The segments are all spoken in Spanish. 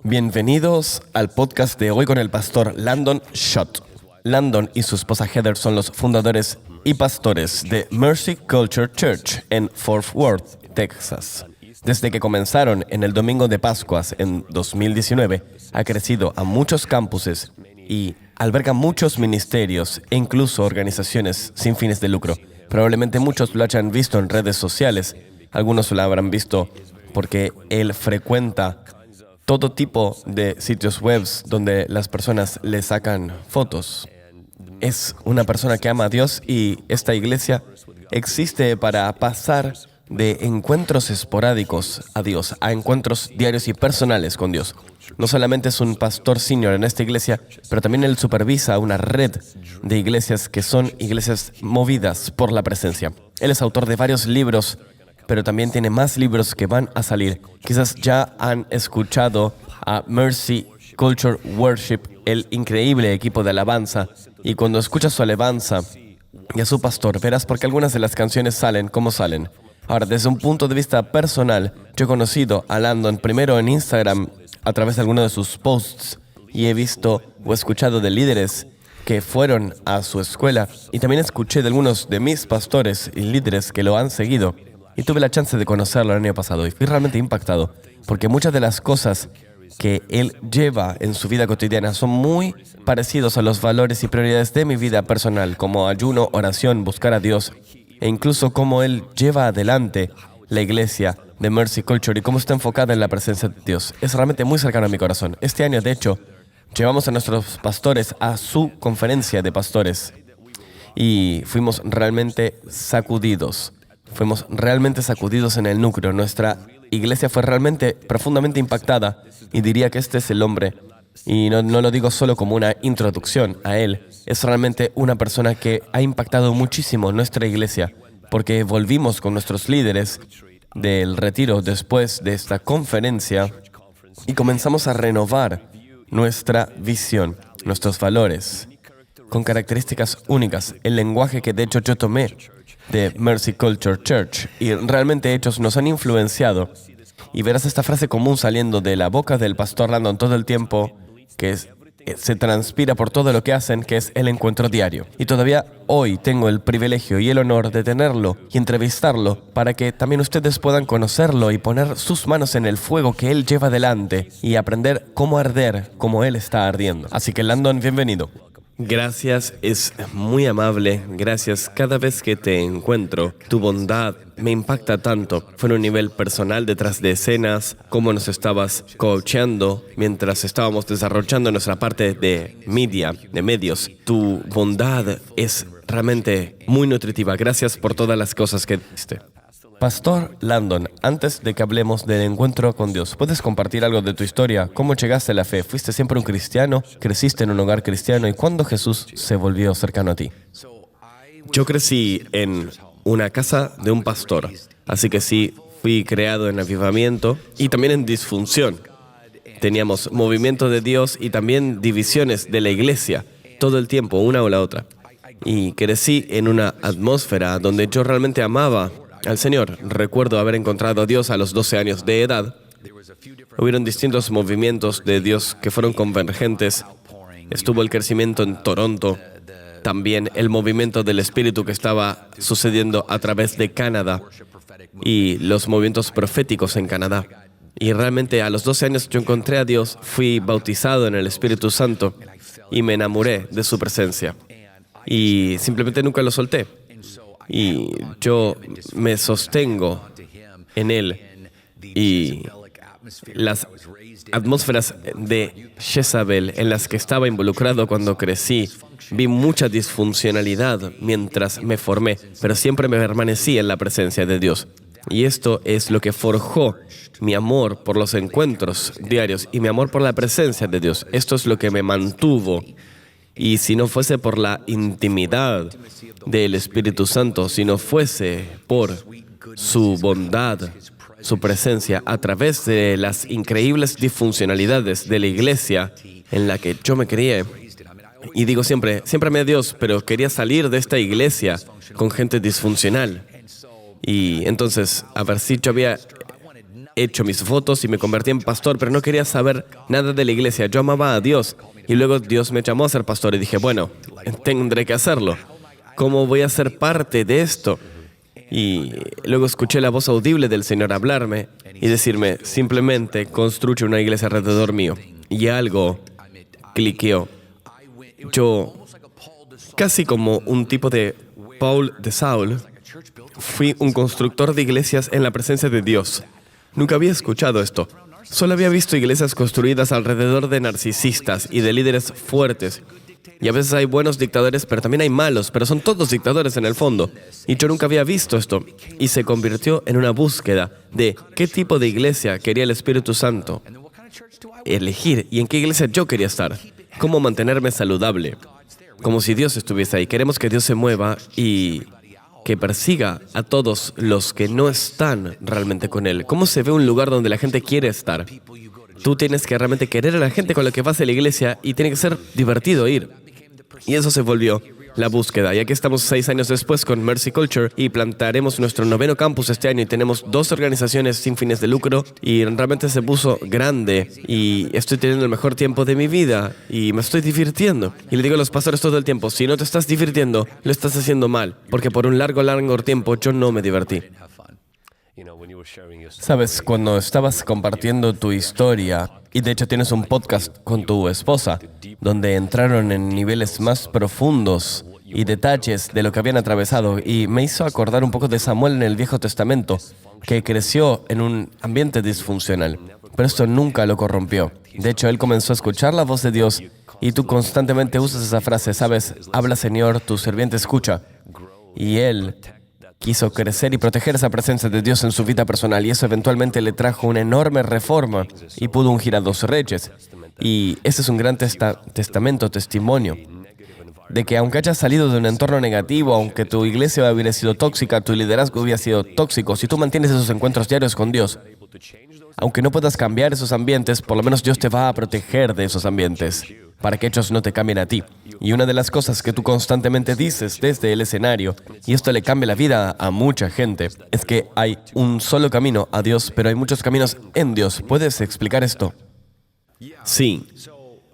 Bienvenidos al podcast de hoy con el pastor Landon Schott. Landon y su esposa Heather son los fundadores y pastores de Mercy Culture Church en Fort Worth, Texas. Desde que comenzaron en el Domingo de Pascuas en 2019, ha crecido a muchos campuses y alberga muchos ministerios e incluso organizaciones sin fines de lucro. Probablemente muchos lo hayan visto en redes sociales. Algunos lo habrán visto porque él frecuenta todo tipo de sitios web donde las personas le sacan fotos. Es una persona que ama a Dios y esta iglesia existe para pasar de encuentros esporádicos a Dios a encuentros diarios y personales con Dios. No solamente es un pastor senior en esta iglesia, pero también él supervisa una red de iglesias que son iglesias movidas por la presencia. Él es autor de varios libros, pero también tiene más libros que van a salir. Quizás ya han escuchado a Mercy Culture Worship, el increíble equipo de alabanza, y cuando escuchas su alabanza y a su pastor, verás por qué algunas de las canciones salen como salen. Ahora, desde un punto de vista personal, yo he conocido a Landon primero en Instagram a través de algunos de sus posts y he visto o escuchado de líderes que fueron a su escuela y también escuché de algunos de mis pastores y líderes que lo han seguido. Y tuve la chance de conocerlo el año pasado y fui realmente impactado porque muchas de las cosas que él lleva en su vida cotidiana son muy parecidos a los valores y prioridades de mi vida personal, como ayuno, oración, buscar a Dios, e incluso cómo él lleva adelante la iglesia de Mercy Culture y cómo está enfocada en la presencia de Dios. Es realmente muy cercano a mi corazón. Este año, de hecho, llevamos a nuestros pastores a su conferencia de pastores y fuimos realmente sacudidos. Fuimos realmente sacudidos en el núcleo. Nuestra iglesia fue realmente profundamente impactada y diría que este es el hombre. Y no lo digo solo como una introducción a él. Es realmente una persona que ha impactado muchísimo nuestra iglesia porque volvimos con nuestros líderes del retiro después de esta conferencia y comenzamos a renovar nuestra visión, nuestros valores, con características únicas. El lenguaje que de hecho yo tomé de Mercy Culture Church y realmente ellos nos han influenciado. Y verás esta frase común saliendo de la boca del pastor Landon todo el tiempo, que se transpira por todo lo que hacen, que es el encuentro diario. Y todavía hoy tengo el privilegio y el honor de tenerlo y entrevistarlo para que también ustedes puedan conocerlo y poner sus manos en el fuego que él lleva adelante y aprender cómo arder como él está ardiendo. Así que Landon, bienvenido. Gracias, es muy amable. Gracias. Cada vez que te encuentro, tu bondad me impacta tanto. Fue en un nivel personal detrás de escenas, cómo nos estabas coachando mientras estábamos desarrollando nuestra parte de media, de medios. Tu bondad es realmente muy nutritiva. Gracias por todas las cosas que diste. Pastor Landon, antes de que hablemos del encuentro con Dios, ¿puedes compartir algo de tu historia? ¿Cómo llegaste a la fe? ¿Fuiste siempre un cristiano? ¿Creciste en un hogar cristiano? ¿Y cuándo Jesús se volvió cercano a ti? Yo crecí en una casa de un pastor, así que sí, fui creado en avivamiento y también en disfunción. Teníamos movimiento de Dios y también divisiones de la iglesia, todo el tiempo, una o la otra. Y crecí en una atmósfera donde yo realmente amaba al Señor. Recuerdo haber encontrado a Dios a los 12 años de edad. Hubieron distintos movimientos de Dios que fueron convergentes. Estuvo el crecimiento en Toronto. También el movimiento del Espíritu que estaba sucediendo a través de Canadá y los movimientos proféticos en Canadá. Y realmente a los 12 años yo encontré a Dios, fui bautizado en el Espíritu Santo y me enamoré de su presencia. Y simplemente nunca lo solté. Y yo me sostengo en Él. Y las atmósferas de Jezabel en las que estaba involucrado cuando crecí, vi mucha disfuncionalidad mientras me formé, pero siempre me permanecí en la presencia de Dios. Y esto es lo que forjó mi amor por los encuentros diarios y mi amor por la presencia de Dios. Esto es lo que me mantuvo. Y si no fuese por la intimidad del Espíritu Santo, si no fuese por su bondad, su presencia, a través de las increíbles disfuncionalidades de la iglesia en la que yo me crié, y digo siempre amé a Dios, pero quería salir de esta iglesia con gente disfuncional. Y entonces, a ver si yo había hecho mis fotos y me convertí en pastor, pero no quería saber nada de la iglesia. Yo amaba a Dios y luego Dios me llamó a ser pastor y dije, bueno, tendré que hacerlo. ¿Cómo voy a ser parte de esto? Y luego escuché la voz audible del Señor hablarme y decirme, simplemente construye una iglesia alrededor mío. Y algo cliqueó. Yo, casi como un tipo de Paul de Saul, fui un constructor de iglesias en la presencia de Dios. Nunca había escuchado esto. Solo había visto iglesias construidas alrededor de narcisistas y de líderes fuertes. Y a veces hay buenos dictadores, pero también hay malos, pero son todos dictadores en el fondo. Y yo nunca había visto esto. Y se convirtió en una búsqueda de qué tipo de iglesia quería el Espíritu Santo elegir y en qué iglesia yo quería estar. Cómo mantenerme saludable. Como si Dios estuviese ahí. Queremos que Dios se mueva y que persiga a todos los que no están realmente con Él. ¿Cómo se ve un lugar donde la gente quiere estar? Tú tienes que realmente querer a la gente con la que vas a la iglesia y tiene que ser divertido ir. Y eso se volvió la búsqueda. Y aquí estamos 6 años después con Mercy Culture y plantaremos nuestro 9º campus este año y tenemos 2 organizaciones sin fines de lucro y realmente se puso grande y estoy teniendo el mejor tiempo de mi vida y me estoy divirtiendo. Y le digo a los pastores todo el tiempo, si no te estás divirtiendo, lo estás haciendo mal, porque por un largo tiempo yo no me divertí. Sabes, cuando estabas compartiendo tu historia, y de hecho tienes un podcast con tu esposa, donde entraron en niveles más profundos y detalles de lo que habían atravesado, y me hizo acordar un poco de Samuel en el Viejo Testamento, que creció en un ambiente disfuncional, pero esto nunca lo corrompió. De hecho, él comenzó a escuchar la voz de Dios, y tú constantemente usas esa frase, ¿sabes? Habla, Señor, tu sirviente escucha. Y él quiso crecer y proteger esa presencia de Dios en su vida personal y eso eventualmente le trajo una enorme reforma y pudo ungir a 2 reyes. Y ese es un gran testimonio de que aunque hayas salido de un entorno negativo, aunque tu iglesia hubiera sido tóxica, tu liderazgo hubiera sido tóxico, si tú mantienes esos encuentros diarios con Dios, aunque no puedas cambiar esos ambientes, por lo menos Dios te va a proteger de esos ambientes para que ellos no te cambien a ti. Y una de las cosas que tú constantemente dices desde el escenario, y esto le cambia la vida a mucha gente, es que hay un solo camino a Dios, pero hay muchos caminos en Dios. ¿Puedes explicar esto? Sí.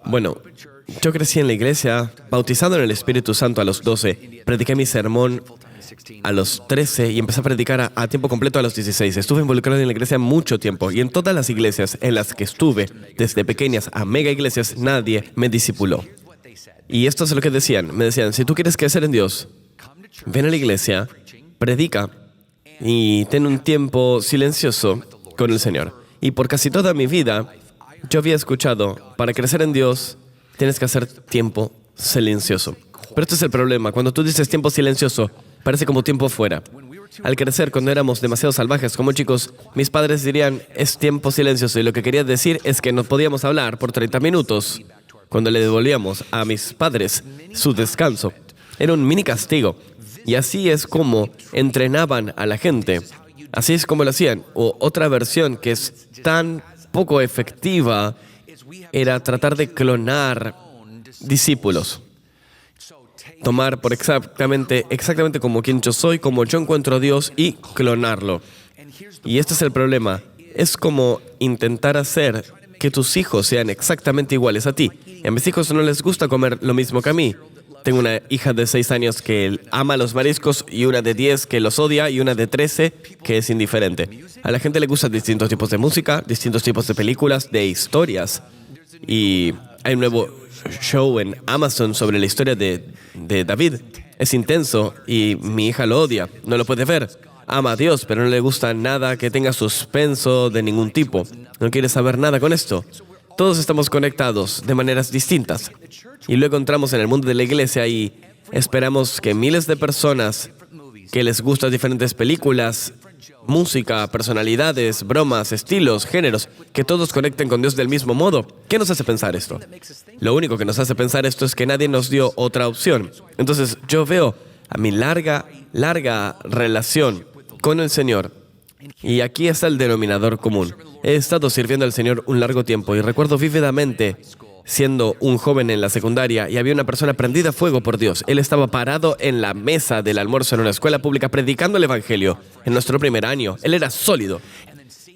Bueno, yo crecí en la iglesia, bautizado en el Espíritu Santo a los 12, prediqué mi sermón a los 13 y empecé a predicar a tiempo completo a los 16. Estuve involucrado en la iglesia mucho tiempo y en todas las iglesias en las que estuve, desde pequeñas a mega iglesias, nadie me discipuló. Y esto es lo que decían. Me decían, si tú quieres crecer en Dios, ven a la iglesia, predica y ten un tiempo silencioso con el Señor. Y por casi toda mi vida, yo había escuchado, para crecer en Dios, tienes que hacer tiempo silencioso. Pero este es el problema. Cuando tú dices tiempo silencioso, parece como tiempo fuera. Al crecer, cuando éramos demasiado salvajes como chicos, mis padres dirían, es tiempo silencioso. Y lo que quería decir es que no podíamos hablar por 30 minutos. Cuando le devolvíamos a mis padres su descanso, era un mini castigo. Y así es como entrenaban a la gente. Así es como lo hacían. O otra versión que es tan poco efectiva era tratar de clonar discípulos. Tomar por exactamente como quien yo soy, como yo encuentro a Dios y clonarlo. Y este es el problema. Es como intentar hacer que tus hijos sean exactamente iguales a ti. A mis hijos no les gusta comer lo mismo que a mí. Tengo una hija de 6 años que ama los mariscos y una de 10 que los odia y una de 13 que es indiferente. A la gente le gustan distintos tipos de música, distintos tipos de películas, de historias. Y hay un nuevo show en Amazon sobre la historia de David. Es intenso y mi hija lo odia, no lo puede ver. Ama a Dios, pero no le gusta nada que tenga suspenso de ningún tipo. No quiere saber nada con esto. Todos estamos conectados de maneras distintas. Y luego entramos en el mundo de la iglesia y esperamos que miles de personas que les gustan diferentes películas, música, personalidades, bromas, estilos, géneros, que todos conecten con Dios del mismo modo. ¿Qué nos hace pensar esto? Lo único que nos hace pensar esto es que nadie nos dio otra opción. Entonces yo veo a mi larga relación con el Señor. Y aquí está el denominador común. He estado sirviendo al Señor un largo tiempo y recuerdo vívidamente siendo un joven en la secundaria y había una persona prendida a fuego por Dios. Él estaba parado en la mesa del almuerzo en una escuela pública predicando el Evangelio en nuestro primer año. Él era sólido.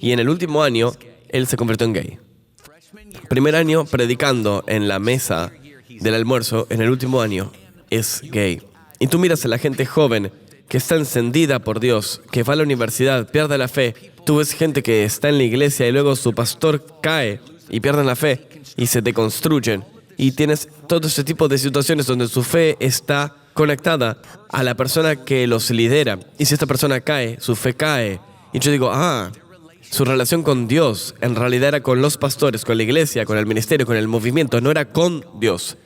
Y en el último año, él se convirtió en gay. Primer año predicando en la mesa del almuerzo, en el último año es gay. Y tú miras a la gente joven que está encendida por Dios, que va a la universidad, pierde la fe. Tú ves gente que está en la iglesia y luego su pastor cae y pierden la fe y se deconstruyen. Y tienes todo este tipo de situaciones donde su fe está conectada a la persona que los lidera. Y si esta persona cae, su fe cae. Y yo digo, su relación con Dios en realidad era con los pastores, con la iglesia, con el ministerio, con el movimiento, no era con Dios.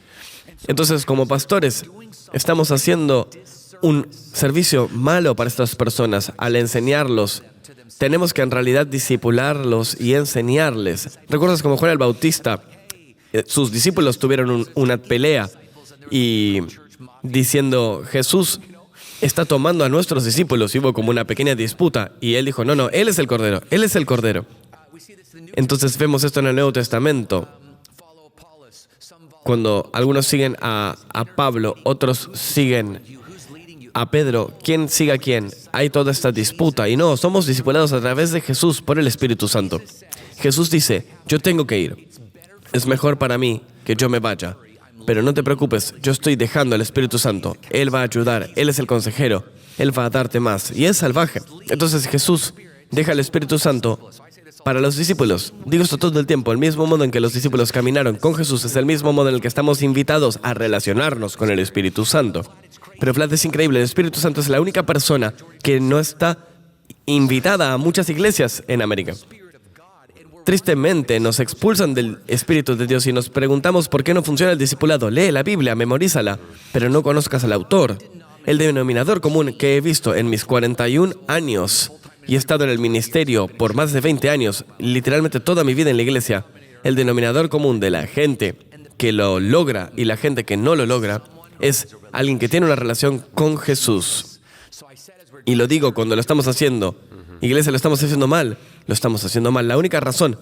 Entonces, como pastores, estamos haciendo un servicio malo para estas personas al enseñarlos. Tenemos que en realidad discipularlos y enseñarles. ¿Recuerdas cómo Juan el Bautista? Sus discípulos tuvieron una pelea y diciendo, Jesús está tomando a nuestros discípulos. Y hubo como una pequeña disputa. Y él dijo, no, Él es el Cordero, Él es el Cordero. Entonces vemos esto en el Nuevo Testamento. Cuando algunos siguen a Pablo, otros siguen a Pedro. ¿Quién sigue a quién? Hay toda esta disputa. Y no, somos discipulados a través de Jesús por el Espíritu Santo. Jesús dice, yo tengo que ir. Es mejor para mí que yo me vaya. Pero no te preocupes, yo estoy dejando al Espíritu Santo. Él va a ayudar, Él es el consejero, Él va a darte más. Y es salvaje. Entonces Jesús deja al Espíritu Santo para los discípulos. Digo esto todo el tiempo. El mismo modo en que los discípulos caminaron con Jesús es el mismo modo en el que estamos invitados a relacionarnos con el Espíritu Santo. Pero Vlad, es increíble. El Espíritu Santo es la única persona que no está invitada a muchas iglesias en América. Tristemente, nos expulsan del Espíritu de Dios y nos preguntamos por qué no funciona el discipulado. Lee la Biblia, memorízala, pero no conozcas al autor. El denominador común que he visto en mis 41 años y he estado en el ministerio por más de 20 años, literalmente toda mi vida en la iglesia, el denominador común de la gente que lo logra y la gente que no lo logra es alguien que tiene una relación con Jesús. Y lo digo cuando lo estamos haciendo. Iglesia, lo estamos haciendo mal. Lo estamos haciendo mal. La única razón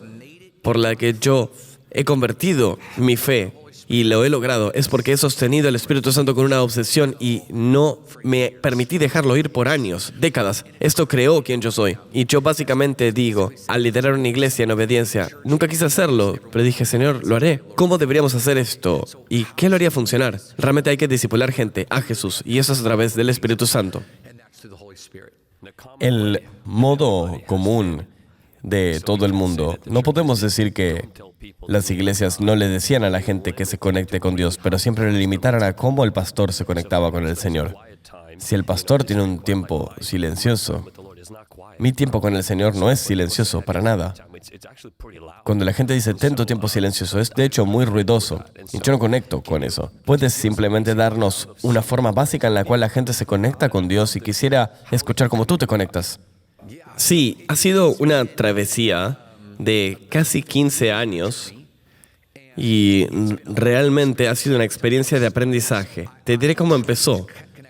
por la que yo he convertido mi fe y lo he logrado es porque he sostenido el Espíritu Santo con una obsesión y no me permití dejarlo ir por años, décadas. Esto creó quien yo soy. Y yo básicamente digo, al liderar una iglesia en obediencia, nunca quise hacerlo, pero dije, Señor, lo haré. ¿Cómo deberíamos hacer esto? ¿Y qué lo haría funcionar? Realmente hay que discipular gente a Jesús y eso es a través del Espíritu Santo. El modo común de todo el mundo, no podemos decir que las iglesias no le decían a la gente que se conecte con Dios, pero siempre le limitaran a cómo el pastor se conectaba con el Señor. Si el pastor tiene un tiempo silencioso, mi tiempo con el Señor no es silencioso para nada. Cuando la gente dice, ten tu tiempo silencioso, es de hecho muy ruidoso. Y yo no conecto con eso. Puedes simplemente darnos una forma básica en la cual la gente se conecta con Dios y quisiera escuchar cómo tú te conectas. Sí, ha sido una travesía de casi 15 años y realmente ha sido una experiencia de aprendizaje. Te diré cómo empezó.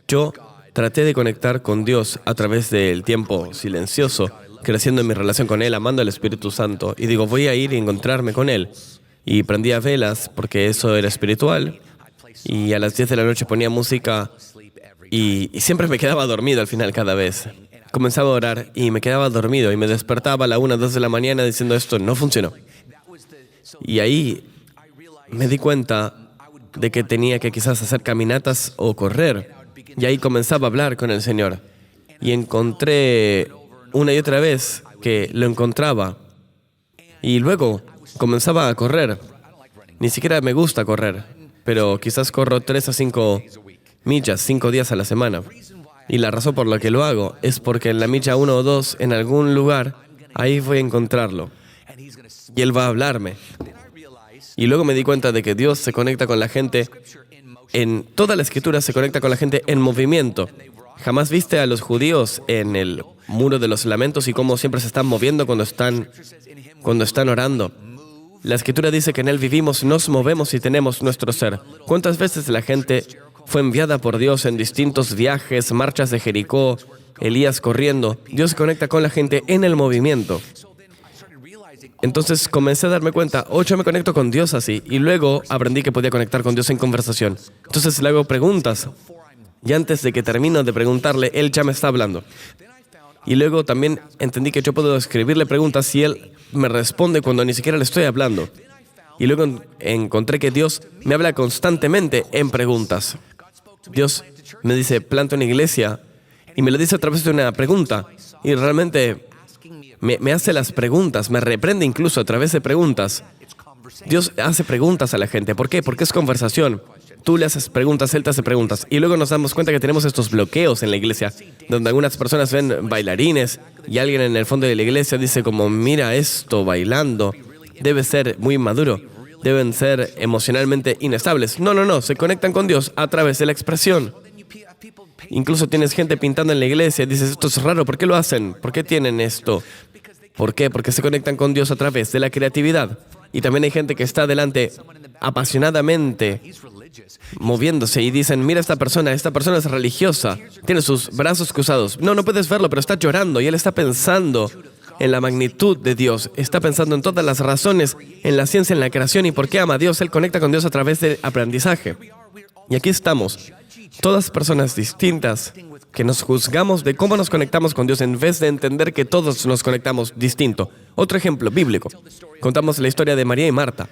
Yo traté de conectar con Dios a través del tiempo silencioso, creciendo en mi relación con Él, amando al Espíritu Santo. Y digo, voy a ir y encontrarme con Él. Y prendía velas porque eso era espiritual. Y a las 10 de la noche ponía música y siempre me quedaba dormido al final cada vez. Comenzaba a orar y me quedaba dormido y me despertaba a la 1, 2 de la mañana diciendo esto no funcionó. Y ahí me di cuenta de que tenía que quizás hacer caminatas o correr. Y ahí comenzaba a hablar con el Señor. Y encontré una y otra vez que lo encontraba. Y luego comenzaba a correr. Ni siquiera me gusta correr, pero quizás corro 3 a 5 millas, 5 días a la semana. Y la razón por la que lo hago es porque en la milla 1 o 2, en algún lugar, ahí voy a encontrarlo. Y Él va a hablarme. Y luego me di cuenta de que Dios se conecta con la gente. En toda la Escritura se conecta con la gente en movimiento. ¿Jamás viste a los judíos en el muro de los lamentos y cómo siempre se están moviendo cuando están orando? La Escritura dice que en Él vivimos, nos movemos y tenemos nuestro ser. ¿Cuántas veces la gente fue enviada por Dios en distintos viajes, marchas de Jericó, Elías corriendo? Dios se conecta con la gente en el movimiento. Entonces comencé a darme cuenta, yo me conecto con Dios así, y luego aprendí que podía conectar con Dios en conversación. Entonces le hago preguntas, y antes de que termino de preguntarle, Él ya me está hablando. Y luego también entendí que yo puedo escribirle preguntas y él me responde cuando ni siquiera le estoy hablando. Y luego encontré que Dios me habla constantemente en preguntas. Dios me dice, planta una iglesia, y me lo dice a través de una pregunta. Y realmente me hace las preguntas, me reprende incluso a través de preguntas. Dios hace preguntas a la gente. ¿Por qué? Porque es conversación. Tú le haces preguntas, Él te hace preguntas. Y luego nos damos cuenta que tenemos estos bloqueos en la iglesia, donde algunas personas ven bailarines y alguien en el fondo de la iglesia dice como, mira esto bailando, debe ser muy inmaduro, deben ser emocionalmente inestables. No, se conectan con Dios a través de la expresión. Incluso tienes gente pintando en la iglesia y dices, esto es raro, ¿por qué lo hacen? ¿Por qué tienen esto? ¿Por qué? Porque se conectan con Dios a través de la creatividad. Y también hay gente que está delante apasionadamente moviéndose y dicen, mira esta persona es religiosa, tiene sus brazos cruzados. No puedes verlo, pero está llorando y él está pensando en la magnitud de Dios, está pensando en todas las razones, en la ciencia, en la creación y por qué ama a Dios. Él conecta con Dios a través del aprendizaje. Y aquí estamos, todas personas distintas, que nos juzgamos de cómo nos conectamos con Dios en vez de entender que todos nos conectamos distinto. Otro ejemplo bíblico. Contamos la historia de María y Marta.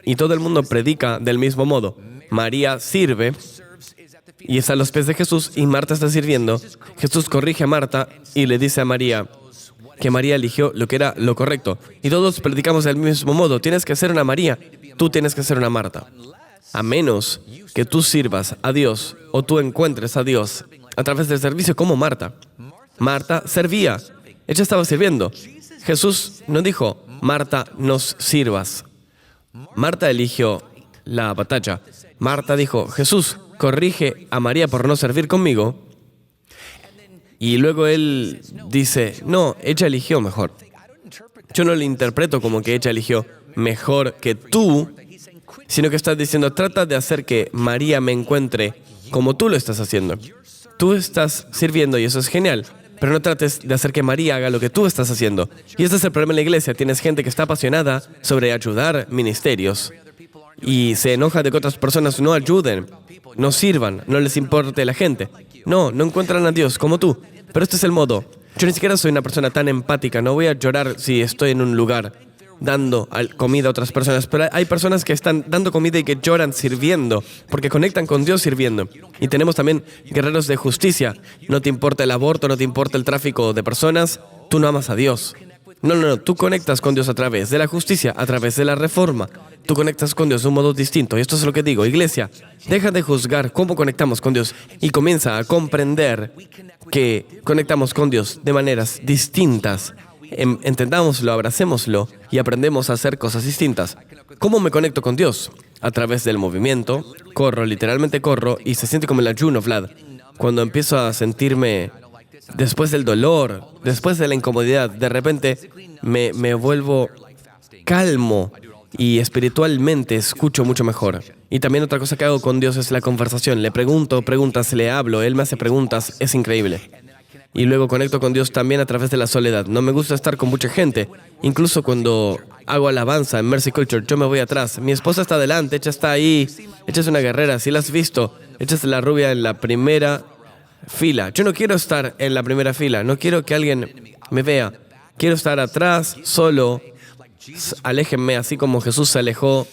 Y todo el mundo predica del mismo modo. María sirve y está a los pies de Jesús y Marta está sirviendo. Jesús corrige a Marta y le dice a María que María eligió lo que era lo correcto. Y todos predicamos del mismo modo. Tienes que ser una María, tú tienes que ser una Marta. A menos que tú sirvas a Dios o tú encuentres a Dios a través del servicio como Marta. Marta servía. Ella estaba sirviendo. Jesús no dijo, Marta, nos sirvas. Marta eligió la batalla. Marta dijo, Jesús, corrige a María por no servir conmigo. Y luego él dice, no, ella eligió mejor. Yo no le interpreto como que ella eligió mejor que tú, sino que está diciendo, trata de hacer que María me encuentre como tú lo estás haciendo. Tú estás sirviendo y eso es genial, pero no trates de hacer que María haga lo que tú estás haciendo. Y este es el problema en la iglesia. Tienes gente que está apasionada sobre ayudar ministerios y se enoja de que otras personas no ayuden, no sirvan, no les importe la gente. No encuentran a Dios como tú. Pero este es el modo. Yo ni siquiera soy una persona tan empática. No voy a llorar si estoy en un lugar dando comida a otras personas. Pero hay personas que están dando comida y que lloran sirviendo, porque conectan con Dios sirviendo. Y tenemos también guerreros de justicia. No te importa el aborto, no te importa el tráfico de personas. Tú no amas a Dios. No. Tú conectas con Dios a través de la justicia, a través de la reforma. Tú conectas con Dios de un modo distinto. Y esto es lo que digo. Iglesia, deja de juzgar cómo conectamos con Dios y comienza a comprender que conectamos con Dios de maneras distintas. Entendámoslo, abracémoslo y aprendemos a hacer cosas distintas. ¿Cómo me conecto con Dios? A través del movimiento. Corro, literalmente corro, y se siente como el ayuno, Vlad. Cuando empiezo a sentirme después del dolor, después de la incomodidad, de repente me vuelvo calmo y espiritualmente escucho mucho mejor. Y también otra cosa que hago con Dios es la conversación. Le pregunto preguntas, le hablo, Él me hace preguntas, es increíble. Y luego conecto con Dios también a través de la soledad. No me gusta estar con mucha gente. Incluso cuando hago alabanza en Mercy Culture, yo me voy atrás. Mi esposa está adelante, ella está ahí. Ella es una guerrera, si la has visto. Ella es la rubia en la primera fila. Yo no quiero estar en la primera fila. No quiero que alguien me vea. Quiero estar atrás, solo. Aléjenme, así como Jesús se alejó,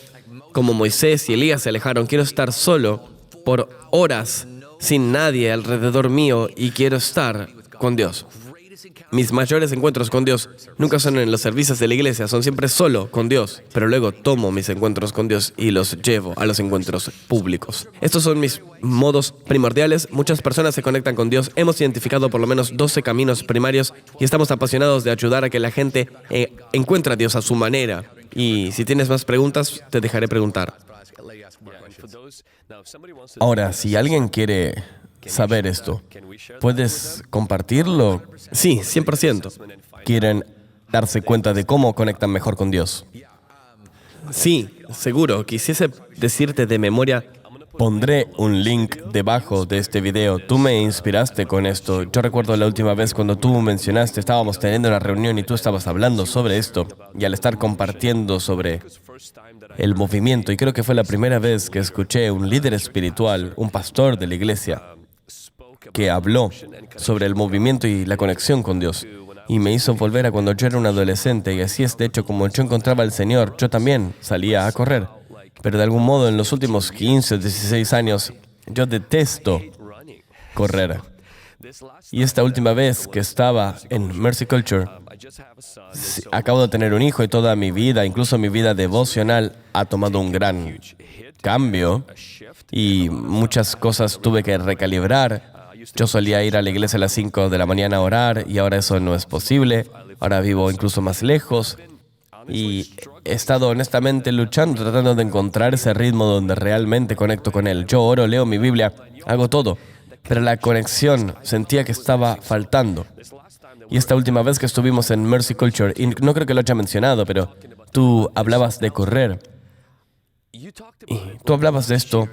como Moisés y Elías se alejaron. Quiero estar solo por horas, sin nadie alrededor mío, y quiero estar con Dios. Mis mayores encuentros con Dios nunca son en los servicios de la iglesia, son siempre solo con Dios. Pero luego tomo mis encuentros con Dios y los llevo a los encuentros públicos. Estos son mis modos primordiales. Muchas personas se conectan con Dios. Hemos identificado por lo menos 12 caminos primarios y estamos apasionados de ayudar a que la gente encuentre a Dios a su manera. Y si tienes más preguntas, te dejaré preguntar. Ahora, si alguien quiere saber esto, ¿puedes compartirlo? Sí, 100%. ¿Quieren darse cuenta de cómo conectan mejor con Dios? Sí, seguro. Quisiese decirte de memoria. Pondré un link debajo de este video. Tú me inspiraste con esto. Yo recuerdo la última vez cuando tú mencionaste, estábamos teniendo una reunión y tú estabas hablando sobre esto. Y al estar compartiendo sobre el movimiento, y creo que fue la primera vez que escuché un líder espiritual, un pastor de la iglesia, que habló sobre el movimiento y la conexión con Dios. Y me hizo volver a cuando yo era un adolescente. Y así es, de hecho, como yo encontraba al Señor, yo también salía a correr. Pero de algún modo, en los últimos 15 o 16 años, yo detesto correr. Y esta última vez que estaba en Mercy Culture, acabo de tener un hijo y toda mi vida, incluso mi vida devocional, ha tomado un gran cambio y muchas cosas tuve que recalibrar. Yo solía ir a la iglesia a las 5 de la mañana a orar y ahora eso no es posible. Ahora vivo incluso más lejos y he estado honestamente luchando, tratando de encontrar ese ritmo donde realmente conecto con Él. Yo oro, leo mi Biblia, hago todo, pero la conexión sentía que estaba faltando. Y esta última vez que estuvimos en Mercy Culture, y no creo que lo haya mencionado, pero tú hablabas de correr. Y tú hablabas de esto.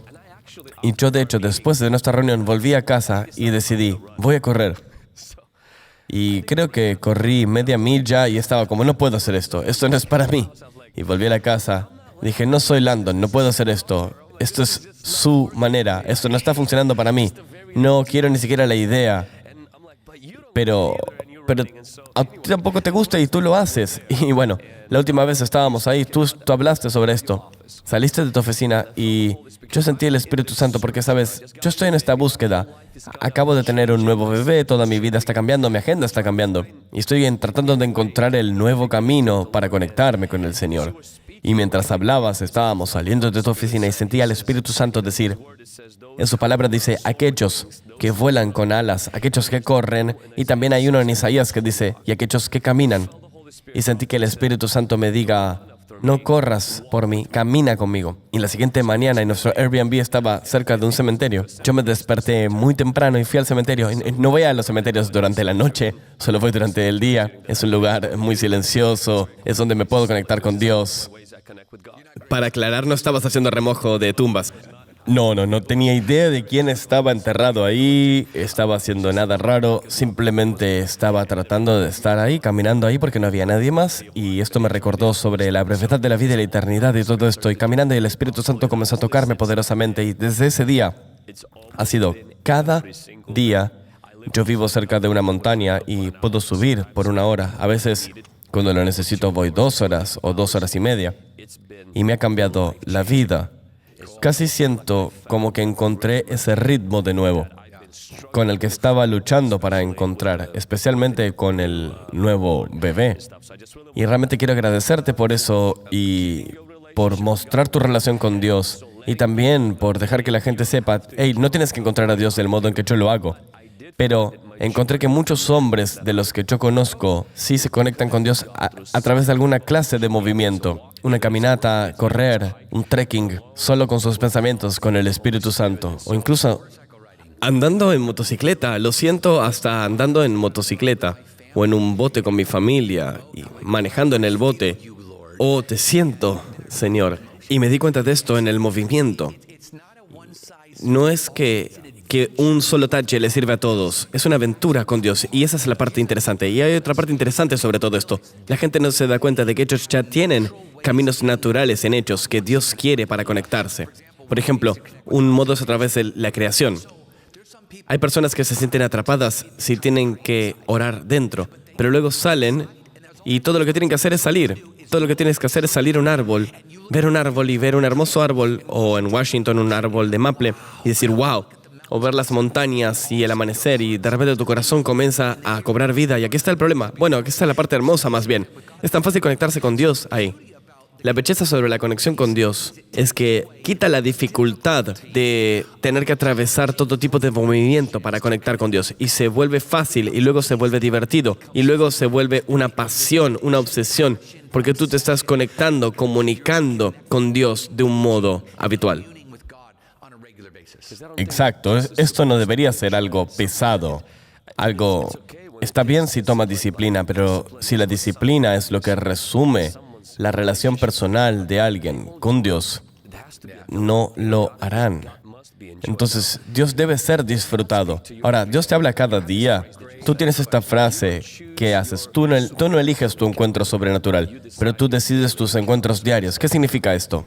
Y yo, de hecho, después de nuestra reunión, volví a casa y decidí, voy a correr. Y creo que corrí media milla y estaba como, no puedo hacer esto no es para mí. Y volví a la casa, dije, no soy Landon, no puedo hacer esto es su manera, esto no está funcionando para mí. No quiero ni siquiera la idea. Pero a ti tampoco te gusta y tú lo haces. Y bueno, la última vez estábamos ahí, tú hablaste sobre esto. Saliste de tu oficina y yo sentí el Espíritu Santo porque, sabes, yo estoy en esta búsqueda. Acabo de tener un nuevo bebé, toda mi vida está cambiando, mi agenda está cambiando. Y estoy tratando de encontrar el nuevo camino para conectarme con el Señor. Y mientras hablabas, estábamos saliendo de tu oficina y sentía al Espíritu Santo decir, en su palabra dice, aquellos que vuelan con alas, aquellos que corren, y también hay uno en Isaías que dice, y aquellos que caminan. Y sentí que el Espíritu Santo me diga, no corras por mí, camina conmigo. Y la siguiente mañana, en nuestro Airbnb estaba cerca de un cementerio. Yo me desperté muy temprano y fui al cementerio. No voy a los cementerios durante la noche, solo voy durante el día. Es un lugar muy silencioso, es donde me puedo conectar con Dios. Para aclarar, no estabas haciendo remojo de tumbas. No tenía idea de quién estaba enterrado ahí, estaba haciendo nada raro, simplemente estaba tratando de estar ahí, caminando ahí porque no había nadie más, y esto me recordó sobre la brevedad de la vida y la eternidad y todo esto, y caminando y el Espíritu Santo comenzó a tocarme poderosamente, y desde ese día ha sido cada día. Yo vivo cerca de una montaña y puedo subir por 1 hora, a veces cuando lo necesito voy 2 horas o 2 horas y media, y me ha cambiado la vida. Casi siento como que encontré ese ritmo de nuevo, con el que estaba luchando para encontrar, especialmente con el nuevo bebé. Y realmente quiero agradecerte por eso y por mostrar tu relación con Dios y también por dejar que la gente sepa, hey, no tienes que encontrar a Dios del modo en que yo lo hago. Pero encontré que muchos hombres de los que yo conozco sí se conectan con Dios a través de alguna clase de movimiento. Una caminata, correr, un trekking, solo con sus pensamientos, con el Espíritu Santo. O incluso andando en motocicleta. Lo siento hasta andando en motocicleta. O en un bote con mi familia y manejando en el bote. Oh, te siento, Señor. Y me di cuenta de esto en el movimiento. No es que un solo tache le sirve a todos. Es una aventura con Dios y esa es la parte interesante. Y hay otra parte interesante sobre todo esto. La gente no se da cuenta de que ellos ya tienen caminos naturales en hechos que Dios quiere para conectarse. Por ejemplo, un modo es a través de la creación. Hay personas que se sienten atrapadas si tienen que orar dentro, pero luego salen y todo lo que tienen que hacer es salir. Todo lo que tienes que hacer es salir a un árbol, ver un árbol y ver un hermoso árbol, o en Washington un árbol de maple, y decir, wow. O ver las montañas y el amanecer y de repente tu corazón comienza a cobrar vida. Y aquí está el problema. Bueno, aquí está la parte hermosa más bien. Es tan fácil conectarse con Dios ahí. La belleza sobre la conexión con Dios es que quita la dificultad de tener que atravesar todo tipo de movimiento para conectar con Dios. Y se vuelve fácil y luego se vuelve divertido. Y luego se vuelve una pasión, una obsesión. Porque tú te estás conectando, comunicando con Dios de un modo habitual. Exacto, esto no debería ser algo pesado, algo... Está bien si toma disciplina, pero si la disciplina es lo que resume la relación personal de alguien con Dios, no lo harán. Entonces, Dios debe ser disfrutado. Ahora, Dios te habla cada día. Tú tienes esta frase que haces. Tú no eliges tu encuentro sobrenatural, pero tú decides tus encuentros diarios. ¿Qué significa esto?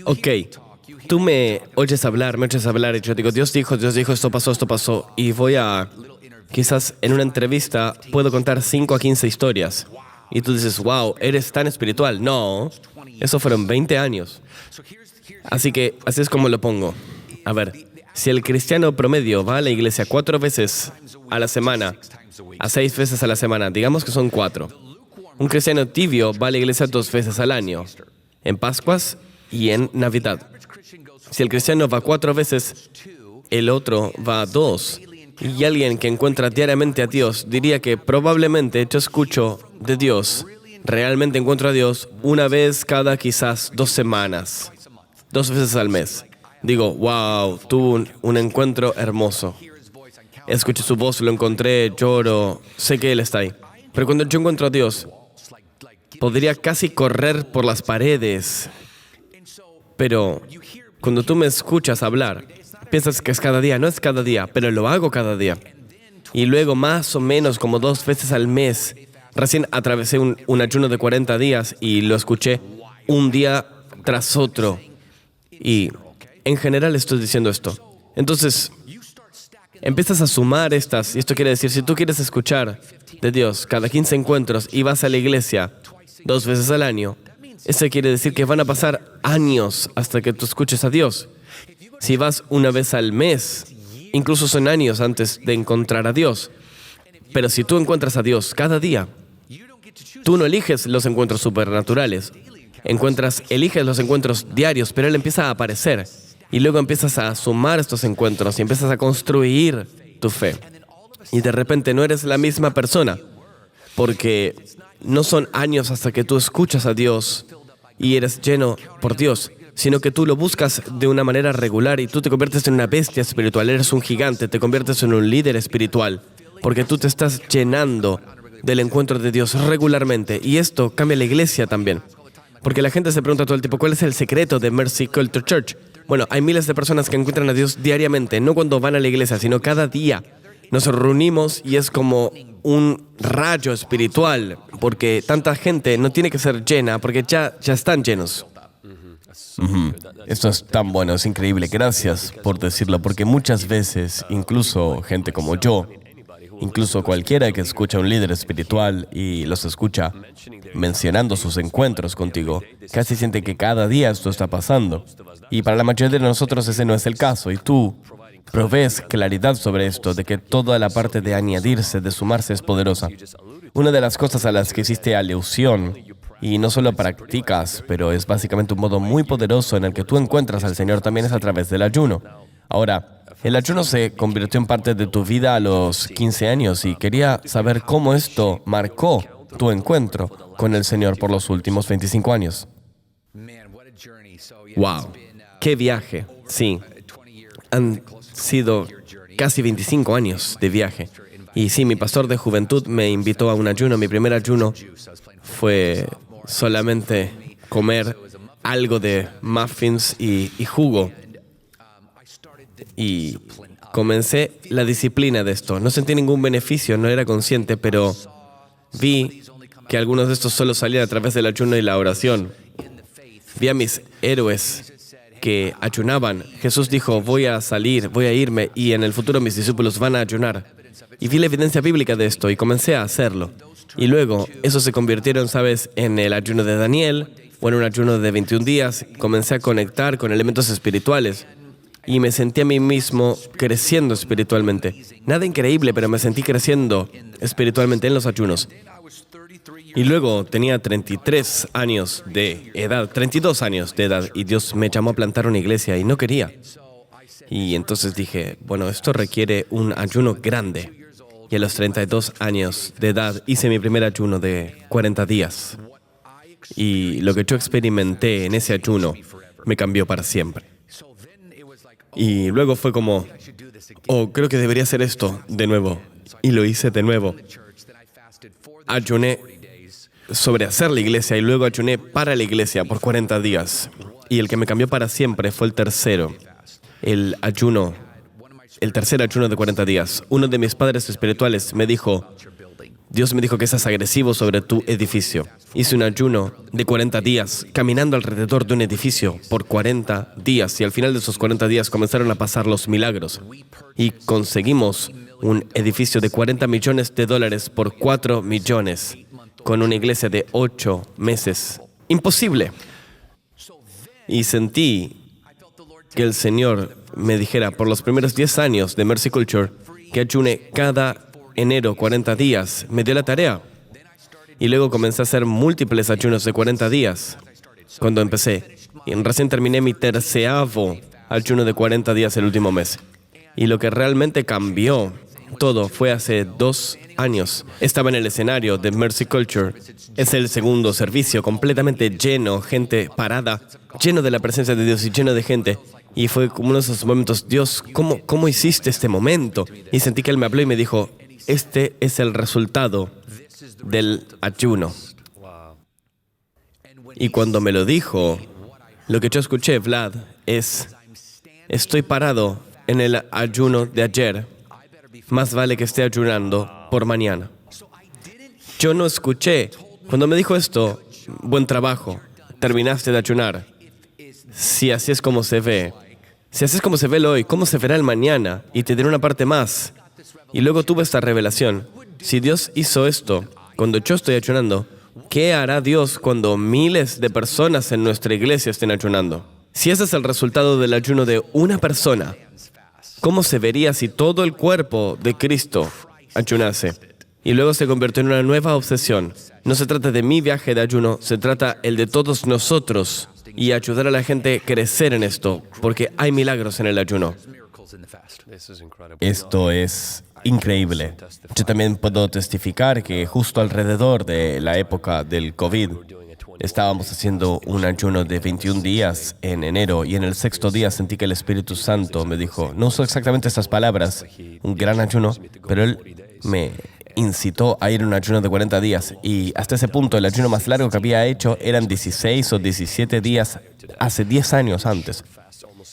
Ok. tú me oyes hablar, y yo digo, Dios dijo, esto pasó, y quizás en una entrevista puedo contar 5 a 15 historias. Y tú dices, wow, eres tan espiritual. No, eso fueron 20 años. Así es como lo pongo. A ver, si el cristiano promedio va a la iglesia 4 veces a la semana, a 6 veces a la semana, digamos que son 4. Un cristiano tibio va a la iglesia 2 veces al año, en Pascuas y en Navidad. Si el cristiano va 4 veces, el otro va 2. Y alguien que encuentra diariamente a Dios diría que probablemente yo escucho de Dios, realmente encuentro a Dios una vez cada quizás 2 semanas, 2 veces al mes. Digo, wow, tuve un encuentro hermoso. Escuché su voz, lo encontré, lloro, sé que Él está ahí. Pero cuando yo encuentro a Dios, podría casi correr por las paredes. Pero cuando tú me escuchas hablar, piensas que es cada día. No es cada día, pero lo hago cada día. Y luego más o menos como 2 veces al mes, recién atravesé un ayuno de 40 días y lo escuché un día tras otro. Y en general estoy diciendo esto. Entonces, empiezas a sumar estas, y esto quiere decir, si tú quieres escuchar de Dios cada 15 encuentros y vas a la iglesia 2 veces al año, eso quiere decir que van a pasar años hasta que tú escuches a Dios. Si vas una vez al mes, incluso son años antes de encontrar a Dios. Pero si tú encuentras a Dios cada día, tú no eliges los encuentros supernaturales. Eliges los encuentros diarios, pero Él empieza a aparecer. Y luego empiezas a sumar estos encuentros y empiezas a construir tu fe. Y de repente no eres la misma persona, porque no son años hasta que tú escuchas a Dios y eres lleno por Dios, sino que tú lo buscas de una manera regular y tú te conviertes en una bestia espiritual, eres un gigante, te conviertes en un líder espiritual, porque tú te estás llenando del encuentro de Dios regularmente. Y esto cambia la iglesia también. Porque la gente se pregunta todo el tiempo, ¿cuál es el secreto de Mercy Culture Church? Bueno, hay miles de personas que encuentran a Dios diariamente, no cuando van a la iglesia, sino cada día. Nos reunimos y es como un rayo espiritual, porque tanta gente no tiene que ser llena, porque ya están llenos. Esto es tan bueno, es increíble. Gracias por decirlo, porque muchas veces, incluso gente como yo, incluso cualquiera que escucha a un líder espiritual y los escucha mencionando sus encuentros contigo, casi siente que cada día esto está pasando. Y para la mayoría de nosotros ese no es el caso. Y tú provees claridad sobre esto, de que toda la parte de añadirse, de sumarse es poderosa. Una de las cosas a las que hiciste alusión, y no solo practicas, pero es básicamente un modo muy poderoso en el que tú encuentras al Señor, también es a través del ayuno. Ahora, el ayuno se convirtió en parte de tu vida a los 15 años y quería saber cómo esto marcó tu encuentro con el Señor por los últimos 25 años. ¡Wow! ¡Qué viaje! Sí, han sido casi 25 años de viaje. Y sí, mi pastor de juventud me invitó a un ayuno. Mi primer ayuno fue solamente comer algo de muffins y jugo. Y comencé la disciplina de esto. No sentí ningún beneficio, no era consciente, pero vi que algunos de estos solo salían a través del ayuno y la oración. Vi a mis héroes que ayunaban. Jesús dijo, voy a irme, y en el futuro mis discípulos van a ayunar. Y vi la evidencia bíblica de esto y comencé a hacerlo. Y luego, eso se convirtieron, ¿sabes?, en el ayuno de Daniel, o en un ayuno de 21 días. Comencé a conectar con elementos espirituales. Y me sentí a mí mismo creciendo espiritualmente. Nada increíble, pero me sentí creciendo espiritualmente en los ayunos. Y luego tenía 33 años de edad, 32 años de edad, y Dios me llamó a plantar una iglesia y no quería. Y entonces dije, bueno, esto requiere un ayuno grande. Y a los 32 años de edad hice mi primer ayuno de 40 días. Y lo que yo experimenté en ese ayuno me cambió para siempre. Y luego fue como, creo que debería hacer esto de nuevo. Y lo hice de nuevo. Ayuné sobre hacer la iglesia y luego ayuné para la iglesia por 40 días. Y el que me cambió para siempre fue el tercero. El tercer ayuno de 40 días. Uno de mis padres espirituales me dijo, Dios me dijo que seas agresivo sobre tu edificio. Hice un ayuno de 40 días, caminando alrededor de un edificio por 40 días. Y al final de esos 40 días comenzaron a pasar los milagros. Y conseguimos un edificio de $40 millones por 4 millones, con una iglesia de 8 meses. Imposible. Y sentí que el Señor me dijera por los primeros 10 años de Mercy Culture que ayune cada enero 40 días. Me dio la tarea. Y luego comencé a hacer múltiples ayunos de 40 días cuando empecé. Y recién terminé mi 13º ayuno de 40 días el último mes. Y lo que realmente cambió todo fue hace 2 años. Estaba en el escenario de Mercy Culture. Es el segundo servicio, completamente lleno, gente parada, lleno de la presencia de Dios y lleno de gente. Y fue como uno de esos momentos, Dios, ¿cómo hiciste este momento? Y sentí que Él me habló y me dijo, este es el resultado del ayuno. Y cuando me lo dijo, lo que yo escuché, Vlad, es, estoy parado en el ayuno de ayer. Más vale que esté ayunando por mañana. Yo no escuché. Cuando me dijo esto, buen trabajo, terminaste de ayunar. Si así es como se ve, si así es como se ve el hoy, ¿cómo se verá el mañana? Y te diré una parte más. Y luego tuve esta revelación. Si Dios hizo esto cuando yo estoy ayunando, ¿qué hará Dios cuando miles de personas en nuestra iglesia estén ayunando? Si ese es el resultado del ayuno de una persona, ¿cómo se vería si todo el cuerpo de Cristo ayunase? Y luego se convirtió en una nueva obsesión. No se trata de mi viaje de ayuno, se trata el de todos nosotros y ayudar a la gente a crecer en esto, porque hay milagros en el ayuno. Esto es increíble. Yo también puedo testificar que justo alrededor de la época del COVID, estábamos haciendo un ayuno de 21 días en enero y en el 6º día sentí que el Espíritu Santo me dijo, no uso exactamente estas palabras, un gran ayuno, pero Él me incitó a ir a un ayuno de 40 días y hasta ese punto el ayuno más largo que había hecho eran 16 o 17 días hace 10 años antes.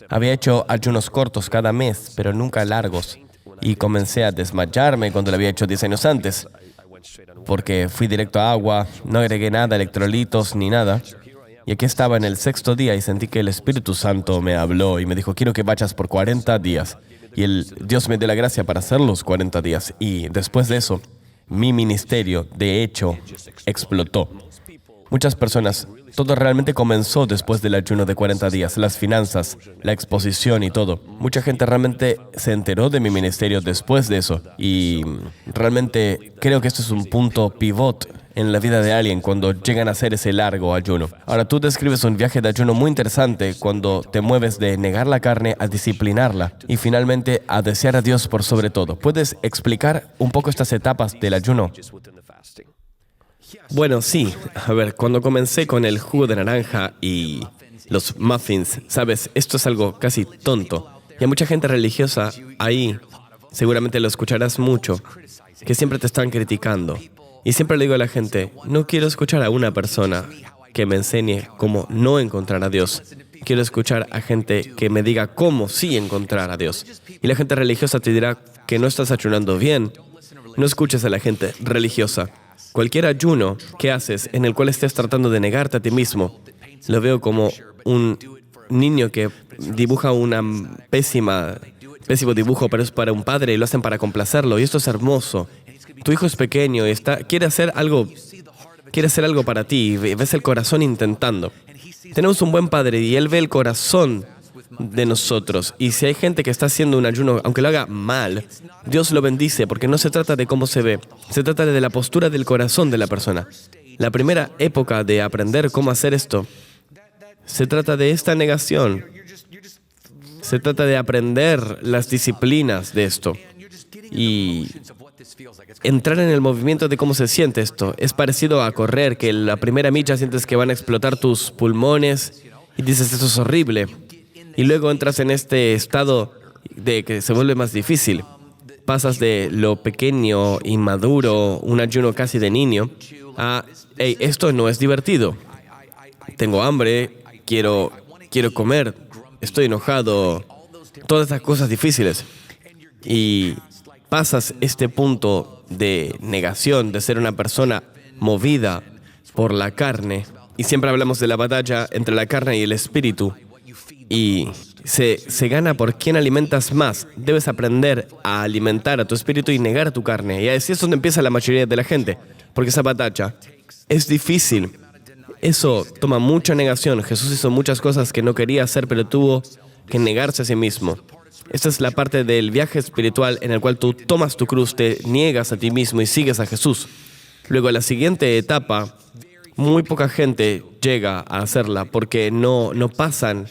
Había hecho ayunos cortos cada mes, pero nunca largos. Y comencé a desmayarme cuando lo había hecho 10 años antes, porque fui directo a agua, no agregué nada, electrolitos ni nada. Y aquí estaba en el 6º día y sentí que el Espíritu Santo me habló y me dijo, quiero que vayas por 40 días. Y Dios me dio la gracia para hacer los 40 días. Y después de eso, mi ministerio, de hecho, explotó. Muchas personas, todo realmente comenzó después del ayuno de 40 días, las finanzas, la exposición y todo. Mucha gente realmente se enteró de mi ministerio después de eso y realmente creo que esto es un punto pivot en la vida de alguien cuando llegan a hacer ese largo ayuno. Ahora, tú describes un viaje de ayuno muy interesante cuando te mueves de negar la carne a disciplinarla y finalmente a desear a Dios por sobre todo. ¿Puedes explicar un poco estas etapas del ayuno? Bueno, sí. A ver, cuando comencé con el jugo de naranja y los muffins, sabes, esto es algo casi tonto. Y hay mucha gente religiosa ahí, seguramente lo escucharás mucho, que siempre te están criticando. Y siempre le digo a la gente, no quiero escuchar a una persona que me enseñe cómo no encontrar a Dios. Quiero escuchar a gente que me diga cómo sí encontrar a Dios. Y la gente religiosa te dirá que no estás ayunando bien. No escuches a la gente religiosa. Cualquier ayuno que haces en el cual estés tratando de negarte a ti mismo, lo veo como un niño que dibuja pésimo dibujo, pero es para un padre y lo hacen para complacerlo. Y esto es hermoso. Tu hijo es pequeño y quiere hacer algo para ti. Ves el corazón intentando. Tenemos un buen padre y él ve el corazón de nosotros. Y si hay gente que está haciendo un ayuno, aunque lo haga mal, Dios lo bendice, porque no se trata de cómo se ve, se trata de la postura del corazón de la persona. La primera época de aprender cómo hacer esto, se trata de esta negación. Se trata de aprender las disciplinas de esto y entrar en el movimiento de cómo se siente esto. Es parecido a correr, que la primera milla sientes que van a explotar tus pulmones y dices, esto es horrible. Y luego entras en este estado de que se vuelve más difícil. Pasas de lo pequeño, inmaduro, un ayuno casi de niño, a, hey, esto no es divertido. Tengo hambre, quiero estoy enojado, todas esas cosas difíciles. Y pasas este punto de negación, de ser una persona movida por la carne, y siempre hablamos de la batalla entre la carne y el espíritu, y se gana por quién alimentas más. Debes aprender a alimentar a tu espíritu y negar a tu carne. Y así es donde empieza la mayoría de la gente, porque esa batalla es difícil. Eso toma mucha negación. Jesús hizo muchas cosas que no quería hacer, pero tuvo que negarse a sí mismo. Esta es la parte del viaje espiritual en el cual tú tomas tu cruz, te niegas a ti mismo y sigues a Jesús. Luego, la siguiente etapa, muy poca gente llega a hacerla porque no pasan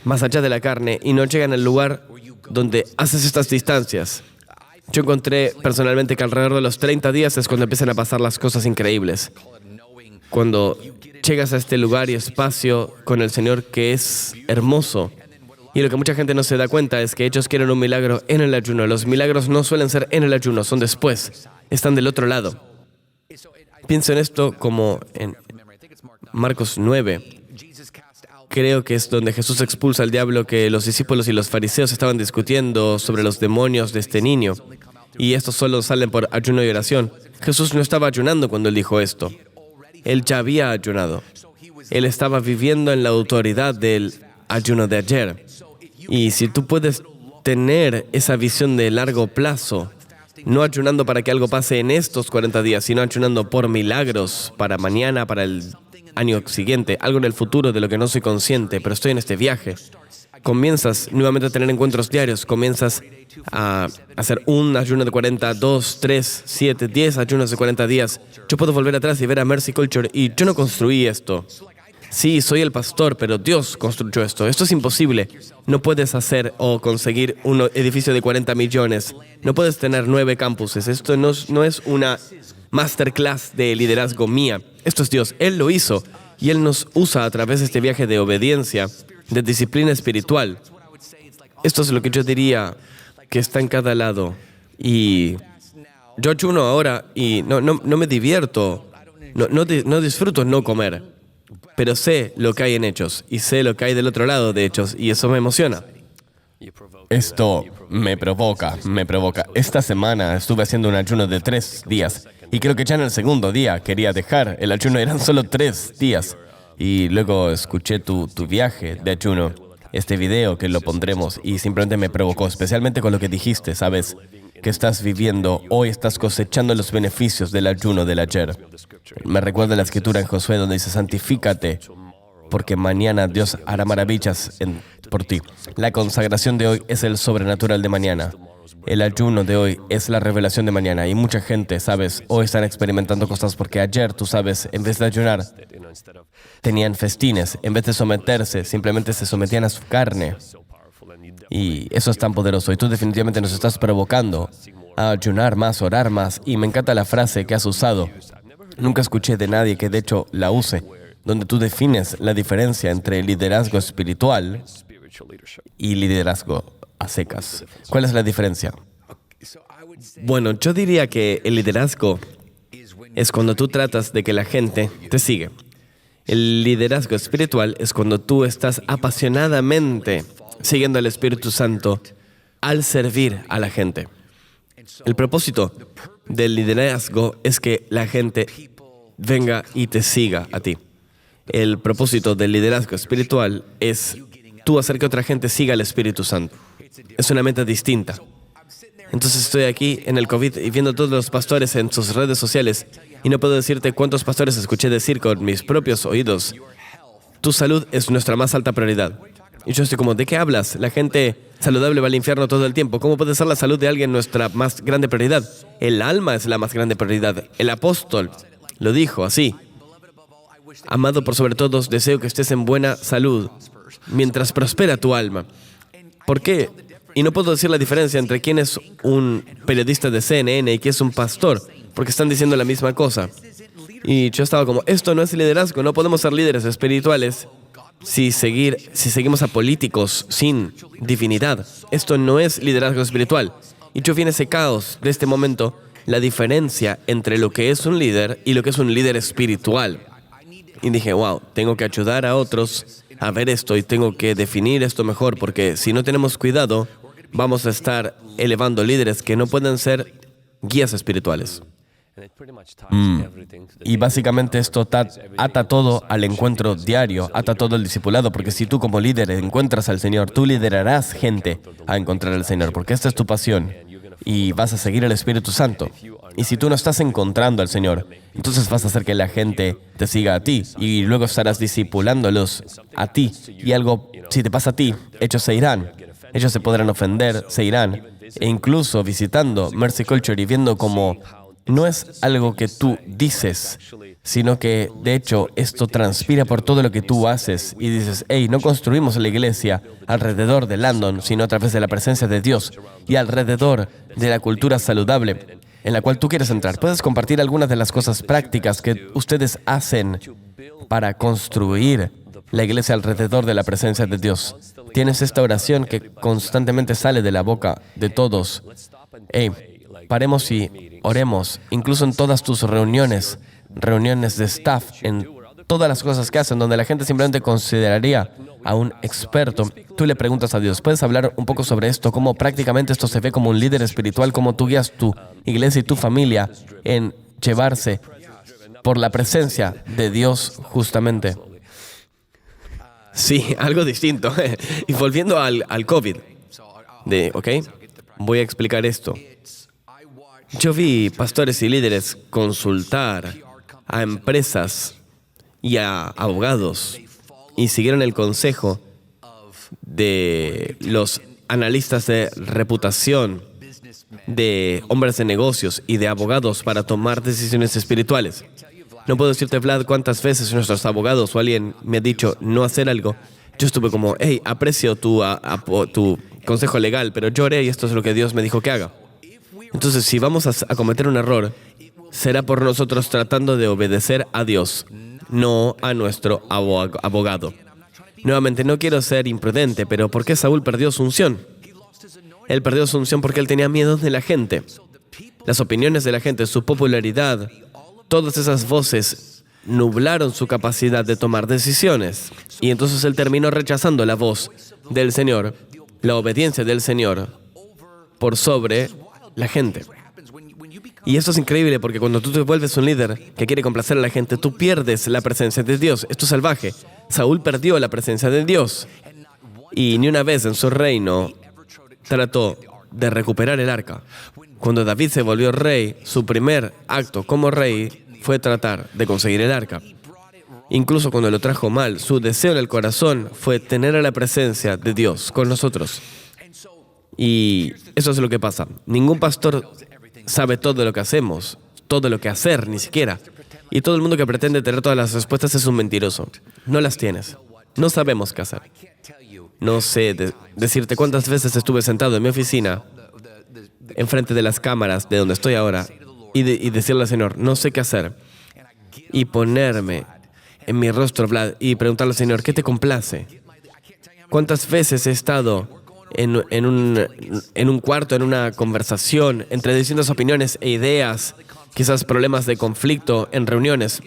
más allá de la carne y no llegan al lugar donde haces estas distancias. Yo encontré personalmente que alrededor de los 30 días es cuando empiezan a pasar las cosas increíbles. Cuando llegas a este lugar y espacio con el Señor que es hermoso. Y lo que mucha gente no se da cuenta es que ellos quieren un milagro en el ayuno. Los milagros no suelen ser en el ayuno, son después. Están del otro lado. Pienso en esto como en Marcos 9. Creo que es donde Jesús expulsa al diablo, que los discípulos y los fariseos estaban discutiendo sobre los demonios de este niño. Y estos solo salen por ayuno y oración. Jesús no estaba ayunando cuando él dijo esto. Él ya había ayunado. Él estaba viviendo en la autoridad del ayuno de ayer. Y si tú puedes tener esa visión de largo plazo, no ayunando para que algo pase en estos 40 días, sino ayunando por milagros para mañana, para el año siguiente, algo en el futuro de lo que no soy consciente, pero estoy en este viaje. Comienzas nuevamente a tener encuentros diarios, comienzas a hacer un ayuno de 40, 2, 3, 7, 10 ayunos de 40 días. Yo puedo volver atrás y ver a Mercy Culture y yo no construí esto. Sí, soy el pastor, pero Dios construyó esto. Esto es imposible. No puedes hacer o conseguir un edificio de 40 millones. No puedes tener 9 campuses. Esto no es una masterclass de liderazgo mía. Esto es Dios. Él lo hizo y Él nos usa a través de este viaje de obediencia, de disciplina espiritual. Esto es lo que yo diría que está en cada lado. Y yo ayuno ahora y no me divierto. No disfruto no comer. Pero sé lo que hay en Hechos y sé lo que hay del otro lado de Hechos y eso me emociona. Esto me provoca. Esta semana estuve haciendo un ayuno de 3 días y creo que ya en el segundo día quería dejar el ayuno, eran solo 3 días. Y luego escuché tu viaje de ayuno, este video que lo pondremos y simplemente me provocó, especialmente con lo que dijiste, ¿sabes? Que estás viviendo, hoy estás cosechando los beneficios del ayuno del ayer. Me recuerda la escritura en Josué donde dice, santifícate, porque mañana Dios hará maravillas por ti. La consagración de hoy es el sobrenatural de mañana. El ayuno de hoy es la revelación de mañana. Y mucha gente, ¿sabes? Hoy están experimentando cosas porque ayer, tú sabes, en vez de ayunar, tenían festines. En vez de someterse, simplemente se sometían a su carne. Y eso es tan poderoso. Y tú definitivamente nos estás provocando a ayunar más, orar más. Y me encanta la frase que has usado. Nunca escuché de nadie que de hecho la use, donde tú defines la diferencia entre liderazgo espiritual y liderazgo a secas. ¿Cuál es la diferencia? Bueno, yo diría que el liderazgo es cuando tú tratas de que la gente te sigue. El liderazgo espiritual es cuando tú estás apasionadamente siguiendo al Espíritu Santo al servir a la gente. El propósito del liderazgo es que la gente venga y te siga a ti. El propósito del liderazgo espiritual es tú hacer que otra gente siga al Espíritu Santo. Es una meta distinta. Entonces estoy aquí en el COVID y viendo a todos los pastores en sus redes sociales y no puedo decirte cuántos pastores escuché decir con mis propios oídos, tu salud es nuestra más alta prioridad. Y yo estoy como, ¿de qué hablas? La gente saludable va al infierno todo el tiempo. ¿Cómo puede ser la salud de alguien nuestra más grande prioridad? El alma es la más grande prioridad. El apóstol lo dijo así. Amado por sobre todos, deseo que estés en buena salud mientras prospera tu alma. ¿Por qué? Y no puedo decir la diferencia entre quién es un periodista de CNN y quién es un pastor, porque están diciendo la misma cosa. Y yo estaba como, esto no es liderazgo, no podemos ser líderes espirituales si seguimos a políticos sin divinidad. Esto no es liderazgo espiritual. Y yo vi en ese caos de este momento la diferencia entre lo que es un líder y lo que es un líder espiritual. Y dije, wow, tengo que ayudar a otros a ver esto y tengo que definir esto mejor, porque si no tenemos cuidado, vamos a estar elevando líderes que no pueden ser guías espirituales. Y básicamente esto ata todo al encuentro diario, ata todo el discipulado, porque si tú como líder encuentras al Señor, tú liderarás gente a encontrar al Señor, porque esta es tu pasión y vas a seguir al Espíritu Santo. Y si tú no estás encontrando al Señor, entonces vas a hacer que la gente te siga a ti y luego estarás discipulándolos a ti. Y algo, si te pasa a ti, ellos se irán. Ellos se podrán ofender, se irán. E incluso visitando Mercy Culture y viendo cómo no es algo que tú dices, sino que, de hecho, esto transpira por todo lo que tú haces y dices, hey, no construimos la iglesia alrededor de Landon, sino a través de la presencia de Dios y alrededor de la cultura saludable en la cual tú quieres entrar. ¿Puedes compartir algunas de las cosas prácticas que ustedes hacen para construir la iglesia alrededor de la presencia de Dios? Tienes esta oración que constantemente sale de la boca de todos. Hey, paremos y oremos, incluso en todas tus reuniones de staff, en todas las cosas que hacen, donde la gente simplemente consideraría a un experto. Tú le preguntas a Dios, ¿puedes hablar un poco sobre esto? ¿Cómo prácticamente esto se ve como un líder espiritual? ¿Cómo tú guías tu iglesia y tu familia en llevarse por la presencia de Dios justamente? Sí, algo distinto. Y volviendo al COVID, ¿ok? Voy a explicar esto. Yo vi pastores y líderes consultar a empresas y a abogados y siguieron el consejo de los analistas de reputación, de hombres de negocios y de abogados para tomar decisiones espirituales. No puedo decirte, Vlad, cuántas veces nuestros abogados o alguien me ha dicho no hacer algo. Yo estuve como, hey, aprecio tu consejo legal, pero yo oré y esto es lo que Dios me dijo que haga. Entonces, si vamos a cometer un error, será por nosotros tratando de obedecer a Dios, no a nuestro abogado. Nuevamente, no quiero ser imprudente, pero ¿por qué Saúl perdió su unción? Él perdió su unción porque él tenía miedo de la gente. Las opiniones de la gente, su popularidad, todas esas voces nublaron su capacidad de tomar decisiones. Y entonces él terminó rechazando la voz del Señor, la obediencia del Señor, por sobre la gente. Y esto es increíble porque cuando tú te vuelves un líder que quiere complacer a la gente, tú pierdes la presencia de Dios. Esto es salvaje. Saúl perdió la presencia de Dios. Y ni una vez en su reino trató de recuperar el arca. Cuando David se volvió rey, su primer acto como rey fue tratar de conseguir el arca. Incluso cuando lo trajo mal, su deseo en el corazón fue tener a la presencia de Dios con nosotros. Y eso es lo que pasa. Ningún pastor sabe todo lo que hacemos, todo lo que hacer, ni siquiera. Y todo el mundo que pretende tener todas las respuestas es un mentiroso. No las tienes. No sabemos qué hacer. No sé decirte cuántas veces estuve sentado en mi oficina, enfrente de las cámaras de donde estoy ahora, y decirle al Señor, no sé qué hacer. Y ponerme en mi rostro, Vlad, y preguntarle al Señor, ¿qué te complace? ¿Cuántas veces he estado en un cuarto, en una conversación, entre distintas opiniones e ideas, quizás problemas de conflicto en reuniones?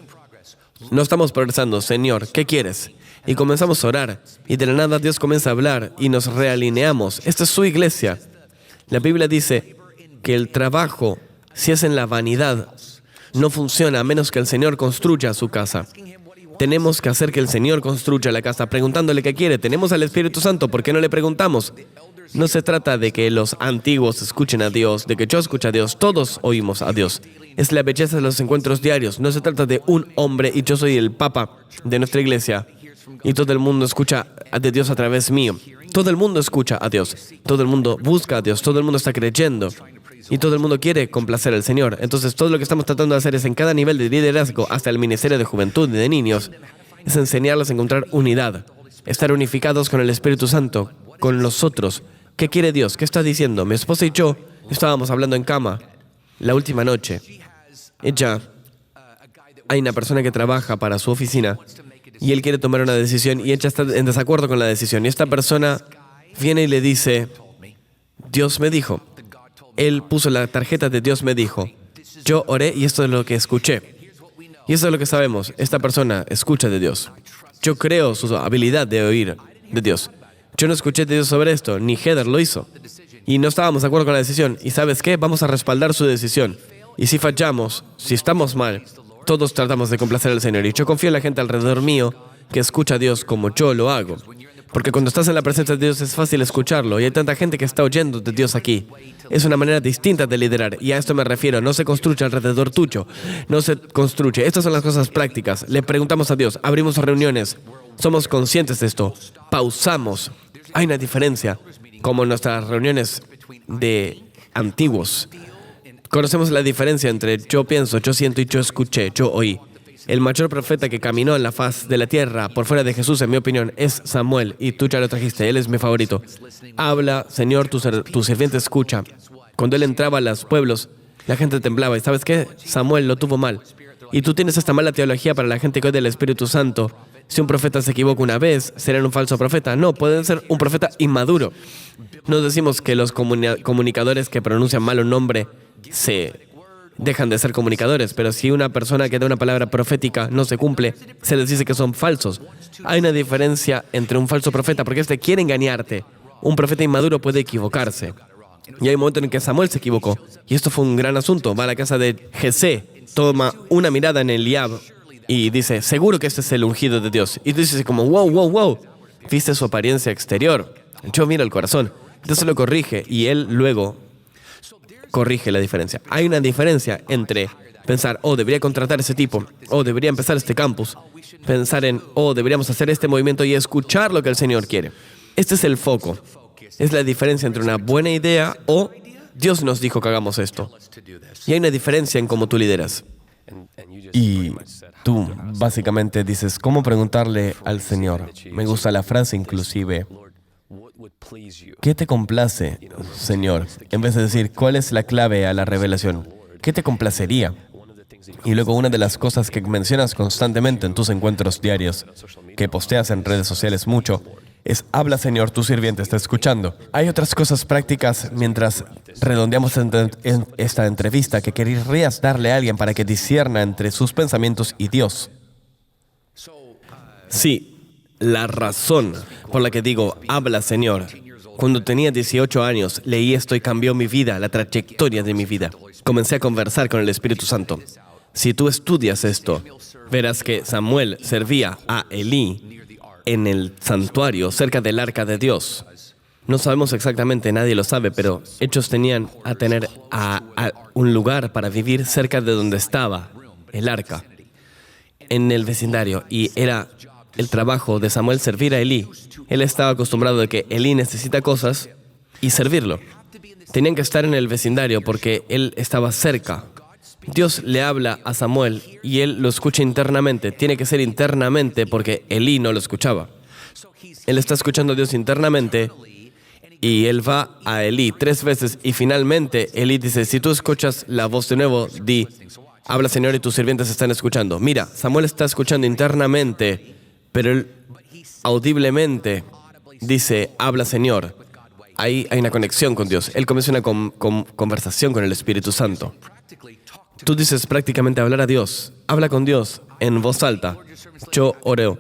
No estamos progresando, Señor, ¿qué quieres? Y comenzamos a orar, y de la nada Dios comienza a hablar, y nos realineamos. Esta es su iglesia. La Biblia dice que el trabajo, si es en la vanidad, no funciona a menos que el Señor construya su casa. Tenemos que hacer que el Señor construya la casa, preguntándole qué quiere. Tenemos al Espíritu Santo, ¿por qué no le preguntamos? No se trata de que los antiguos escuchen a Dios, de que yo escuche a Dios, todos oímos a Dios. Es la belleza de los encuentros diarios. No se trata de un hombre y yo soy el papa de nuestra iglesia y todo el mundo escucha de Dios a través mío. Todo el mundo escucha a Dios, todo el mundo busca a Dios, todo el mundo está creyendo y todo el mundo quiere complacer al Señor. Entonces todo lo que estamos tratando de hacer es en cada nivel de liderazgo, hasta el ministerio de juventud y de niños, es enseñarlos a encontrar unidad, estar unificados con el Espíritu Santo, con los otros. ¿Qué quiere Dios? ¿Qué está diciendo? Mi esposa y yo estábamos hablando en cama la última noche. Hay una persona que trabaja para su oficina y él quiere tomar una decisión y ella está en desacuerdo con la decisión. Y esta persona viene y le dice, Dios me dijo. Él puso la tarjeta de Dios me dijo. Yo oré y esto es lo que escuché. Y eso es lo que sabemos. Esta persona escucha de Dios. Yo creo su habilidad de oír de Dios. Yo no escuché de Dios sobre esto, ni Heather lo hizo. y no estábamos de acuerdo con la decisión. ¿Y sabes qué? Vamos a respaldar su decisión. Y si fallamos, si estamos mal, todos tratamos de complacer al Señor. Y yo confío en la gente alrededor mío que escucha a Dios como yo lo hago. Porque cuando estás en la presencia de Dios es fácil escucharlo y hay tanta gente que está oyendo de Dios aquí. Es una manera distinta de liderar y a esto me refiero. No se construye alrededor tuyo, no se construye. Estas son las cosas prácticas. Le preguntamos a Dios, abrimos reuniones, somos conscientes de esto, pausamos. Hay una diferencia, como en nuestras reuniones de antiguos. Conocemos la diferencia entre yo pienso, yo siento y yo escuché, yo oí. El mayor profeta que caminó en la faz de la tierra por fuera de Jesús, en mi opinión, es Samuel, y tú ya lo trajiste, él es mi favorito. Habla, Señor, tu sirviente escucha. Cuando él entraba a los pueblos, la gente temblaba, y ¿sabes qué? Samuel lo tuvo mal. Y tú tienes esta mala teología para la gente que oye del Espíritu Santo. Si un profeta se equivoca una vez, ¿será un falso profeta? No, pueden ser un profeta inmaduro. No decimos que los comunicadores que pronuncian mal un nombre se dejan de ser comunicadores, pero si una persona que da una palabra profética no se cumple, se les dice que son falsos. Hay una diferencia entre un falso profeta, porque este quiere engañarte. Un profeta inmaduro puede equivocarse. Y hay un momento en que Samuel se equivocó, y esto fue un gran asunto. Va a la casa de Jesé, toma una mirada en Eliab y dice, seguro que este es el ungido de Dios. Y tú dices como, wow, viste su apariencia exterior. Yo miro el corazón. Entonces lo corrige, y él luego corrige la diferencia. Hay una diferencia entre pensar, debería contratar a ese tipo, debería empezar este campus, pensar en, deberíamos hacer este movimiento y escuchar lo que el Señor quiere. Este es el foco. Es la diferencia entre una buena idea o Dios nos dijo que hagamos esto. Y hay una diferencia en cómo tú lideras. Y tú básicamente dices, ¿cómo preguntarle al Señor? Me gusta la frase inclusive, ¿qué te complace, Señor? En vez de decir, ¿cuál es la clave a la revelación? ¿Qué te complacería? Y luego una de las cosas que mencionas constantemente en tus encuentros diarios, que posteas en redes sociales mucho, es, habla, Señor, tu sirviente está escuchando. Hay otras cosas prácticas mientras redondeamos en esta entrevista que querrías darle a alguien para que discierna entre sus pensamientos y Dios. Sí. La razón por la que digo, habla, Señor. Cuando tenía 18 años, leí esto y cambió mi vida, la trayectoria de mi vida. Comencé a conversar con el Espíritu Santo. Si tú estudias esto, verás que Samuel servía a Elí en el santuario cerca del arca de Dios. No sabemos exactamente, nadie lo sabe, pero ellos tenían a tener a un lugar para vivir cerca de donde estaba el arca, en el vecindario, y era el trabajo de Samuel servir a Elí. Él estaba acostumbrado de que Elí necesita cosas y servirlo. Tenían que estar en el vecindario porque él estaba cerca. Dios le habla a Samuel y él lo escucha internamente. Tiene que ser internamente porque Elí no lo escuchaba. Él está escuchando a Dios internamente y él va a Elí 3 veces y finalmente Elí dice, si tú escuchas la voz de nuevo, di, habla, Señor, y tus sirvientes están escuchando. Mira, Samuel está escuchando internamente, pero él audiblemente dice, habla, Señor. Ahí hay una conexión con Dios. Él comienza una conversación con el Espíritu Santo. Tú dices prácticamente hablar a Dios. Habla con Dios en voz alta. Yo oreo.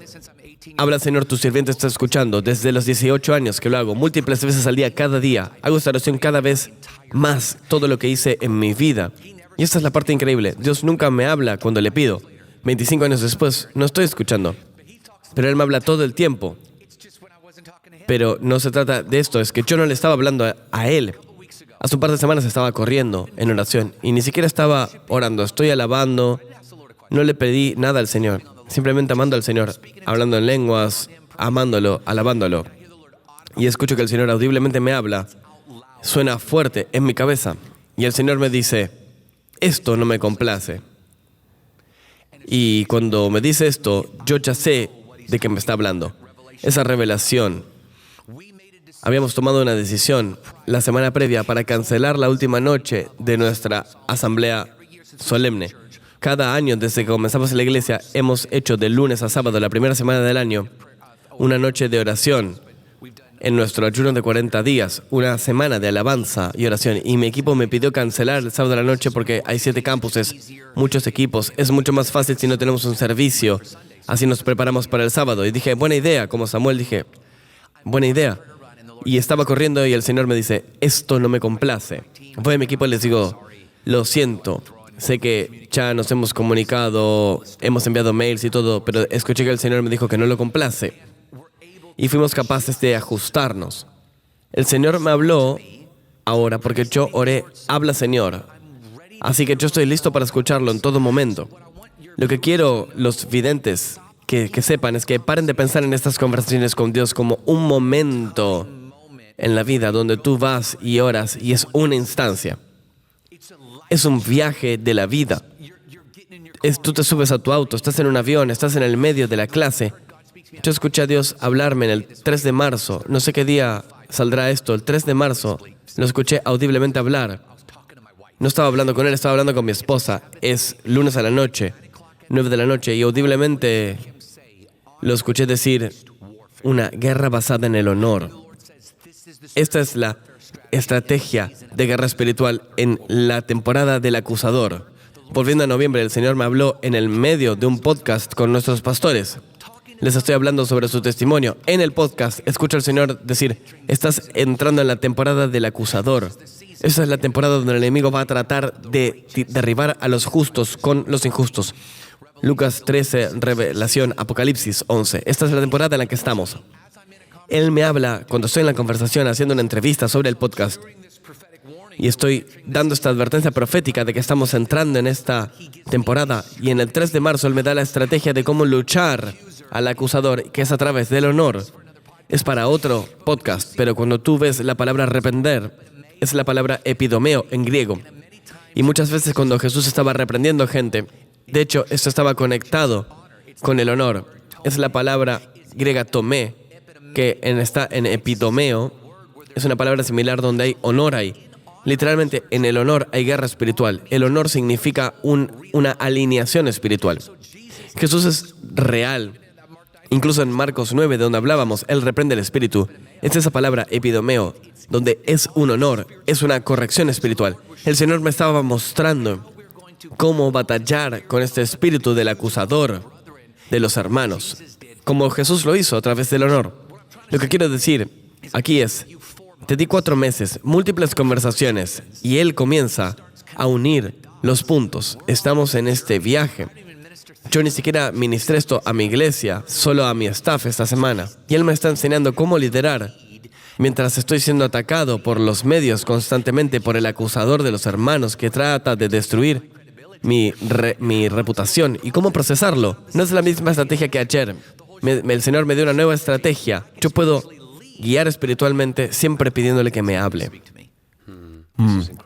Habla, Señor, tu sirviente está escuchando. Desde los 18 años que lo hago, múltiples veces al día, cada día. Hago esta oración cada vez más, todo lo que hice en mi vida. Y esta es la parte increíble. Dios nunca me habla cuando le pido. 25 años después, no estoy escuchando. Pero Él me habla todo el tiempo. Pero no se trata de esto, es que yo no le estaba hablando a Él. Hace un par de semanas estaba corriendo en oración y ni siquiera estaba orando, estoy alabando. No le pedí nada al Señor, simplemente amando al Señor, hablando en lenguas, amándolo, alabándolo. Y escucho que el Señor audiblemente me habla, suena fuerte en mi cabeza. Y el Señor me dice, esto no me complace. Y cuando me dice esto, yo ya sé de qué me está hablando. Esa revelación. Habíamos tomado una decisión la semana previa para cancelar la última noche de nuestra asamblea solemne. Cada año, desde que comenzamos en la iglesia, hemos hecho de lunes a sábado, la primera semana del año, una noche de oración. En nuestro ayuno de 40 días, una semana de alabanza y oración. Y mi equipo me pidió cancelar el sábado de la noche porque hay 7 campuses, muchos equipos. Es mucho más fácil si no tenemos un servicio. Así nos preparamos para el sábado. Y dije, buena idea. Como Samuel dije, buena idea. Y estaba corriendo y el Señor me dice, esto no me complace. Voy a mi equipo y les digo, lo siento, sé que ya nos hemos comunicado, hemos enviado mails y todo, pero escuché que el Señor me dijo que no lo complace. Y fuimos capaces de ajustarnos. El Señor me habló ahora porque yo oré, habla Señor. Así que yo estoy listo para escucharlo en todo momento. Lo que quiero los videntes que sepan es que paren de pensar en estas conversaciones con Dios como un momento en la vida donde tú vas y oras y es una instancia. Es un viaje de la vida. Tú te subes a tu auto, estás en un avión, estás en el medio de la clase. Yo escuché a Dios hablarme en el 3 de marzo, no sé qué día saldrá esto, el 3 de marzo, lo escuché audiblemente hablar. No estaba hablando con él, estaba hablando con mi esposa. Es lunes a la noche, 9 de la noche, y audiblemente lo escuché decir, una guerra basada en el honor. Esta es la estrategia de guerra espiritual en la temporada del acusador. Volviendo a noviembre, el Señor me habló en el medio de un podcast con nuestros pastores. Les estoy hablando sobre su testimonio. En el podcast, escucho al Señor decir, estás entrando en la temporada del acusador. Esa es la temporada donde el enemigo va a tratar de derribar a los justos con los injustos. Lucas 13, Revelación, Apocalipsis 11. Esta es la temporada en la que estamos. Él me habla cuando estoy en la conversación haciendo una entrevista sobre el podcast y estoy dando esta advertencia profética de que estamos entrando en esta temporada, y en el 3 de marzo Él me da la estrategia de cómo luchar al acusador, que es a través del honor. Es para otro podcast, pero cuando tú ves la palabra reprender, es la palabra epidomeo en griego. Y muchas veces cuando Jesús estaba reprendiendo gente, de hecho, esto estaba conectado con el honor. Es la palabra griega tomé, que está en epidomeo, es una palabra similar donde hay honor ahí. Literalmente, en el honor hay guerra espiritual. El honor significa una alineación espiritual. Jesús es real. Incluso en Marcos 9, de donde hablábamos, Él reprende el espíritu. Es esa palabra epidomeo, donde es un honor, es una corrección espiritual. El Señor me estaba mostrando cómo batallar con este espíritu del acusador de los hermanos, como Jesús lo hizo a través del honor. Lo que quiero decir aquí es, te di 4 meses, múltiples conversaciones, y Él comienza a unir los puntos. Estamos en este viaje. Yo ni siquiera ministré esto a mi iglesia, solo a mi staff esta semana. Y Él me está enseñando cómo liderar mientras estoy siendo atacado por los medios constantemente, por el acusador de los hermanos que trata de destruir mi reputación y cómo procesarlo. No es la misma estrategia que ayer. El Señor me dio una nueva estrategia. Yo puedo guiar espiritualmente siempre pidiéndole que me hable.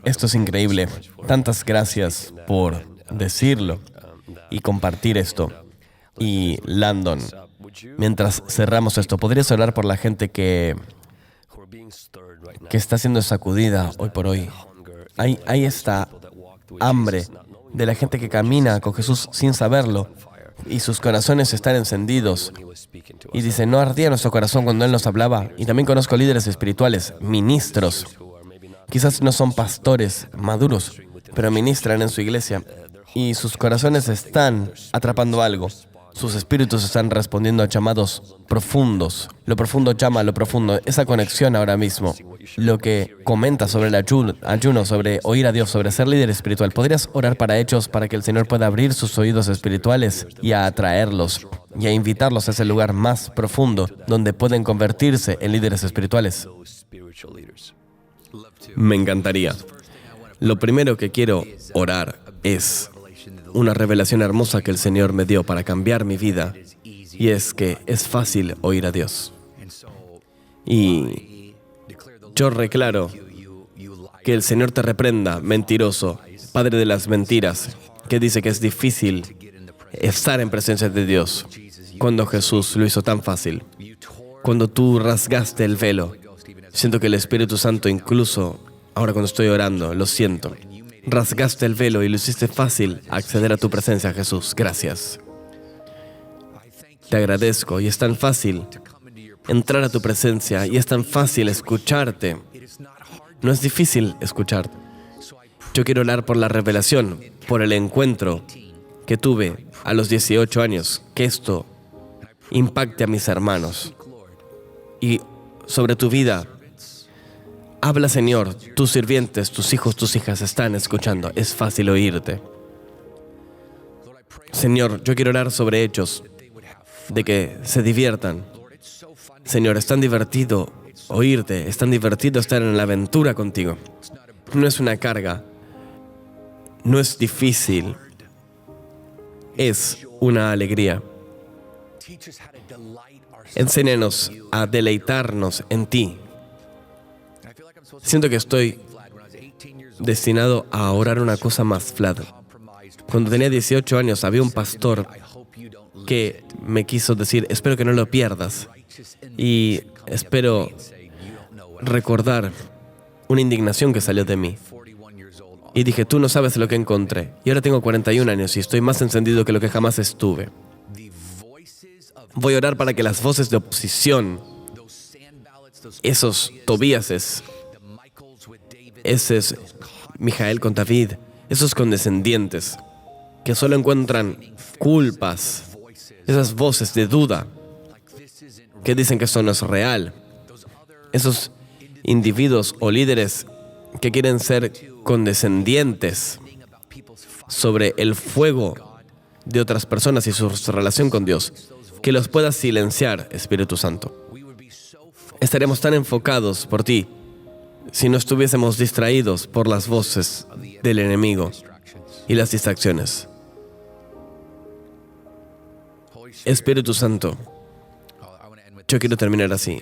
Esto es increíble. Tantas gracias por decirlo y compartir esto. Y Landon, mientras cerramos esto, ¿podrías orar por la gente que está siendo sacudida hoy por hoy? Hay esta hambre de la gente que camina con Jesús sin saberlo y sus corazones están encendidos. Y dice, no ardía nuestro corazón cuando Él nos hablaba. Y también conozco líderes espirituales, ministros. Quizás no son pastores maduros, pero ministran en su iglesia. Y sus corazones están atrapando algo. Sus espíritus están respondiendo a llamados profundos. Lo profundo llama a lo profundo. Esa conexión ahora mismo. Lo que comenta sobre el ayuno, sobre oír a Dios, sobre ser líder espiritual. ¿Podrías orar para ellos, para que el Señor pueda abrir sus oídos espirituales y a atraerlos y a invitarlos a ese lugar más profundo donde pueden convertirse en líderes espirituales? Me encantaría. Lo primero que quiero orar es una revelación hermosa que el Señor me dio para cambiar mi vida, y es que es fácil oír a Dios. Y yo declaro que el Señor te reprenda, mentiroso, padre de las mentiras, que dice que es difícil estar en presencia de Dios, cuando Jesús lo hizo tan fácil. Cuando tú rasgaste el velo, siento que el Espíritu Santo, incluso ahora cuando estoy orando, lo siento. Rasgaste el velo y lo hiciste fácil acceder a tu presencia, Jesús. Gracias. Te agradezco, y es tan fácil entrar a tu presencia, y es tan fácil escucharte. No es difícil escucharte. Yo quiero orar por la revelación, por el encuentro que tuve a los 18 años, que esto impacte a mis hermanos. Y sobre tu vida, Habla, Señor, tus sirvientes, tus hijos, tus hijas están escuchando. Es fácil oírte. Señor, yo quiero orar sobre ellos, de que se diviertan. Señor, es tan divertido oírte, es tan divertido estar en la aventura contigo. No es una carga, no es difícil, es una alegría. Enséñanos a deleitarnos en ti. Siento que estoy destinado a orar una cosa más, Vlad. Cuando tenía 18 años había un pastor que me quiso decir, espero que no lo pierdas. Y espero recordar una indignación que salió de mí. Y dije, tú no sabes lo que encontré. Y ahora tengo 41 años y estoy más encendido que lo que jamás estuve. Voy a orar para que las voces de oposición, esos Tobíases, ese es Mijael con David, esos condescendientes que solo encuentran culpas, esas voces de duda que dicen que esto no es real, esos individuos o líderes que quieren ser condescendientes sobre el fuego de otras personas y su relación con Dios, que los puedas silenciar, Espíritu Santo. Estaremos tan enfocados por ti si no estuviésemos distraídos por las voces del enemigo y las distracciones. Espíritu Santo, yo quiero terminar así.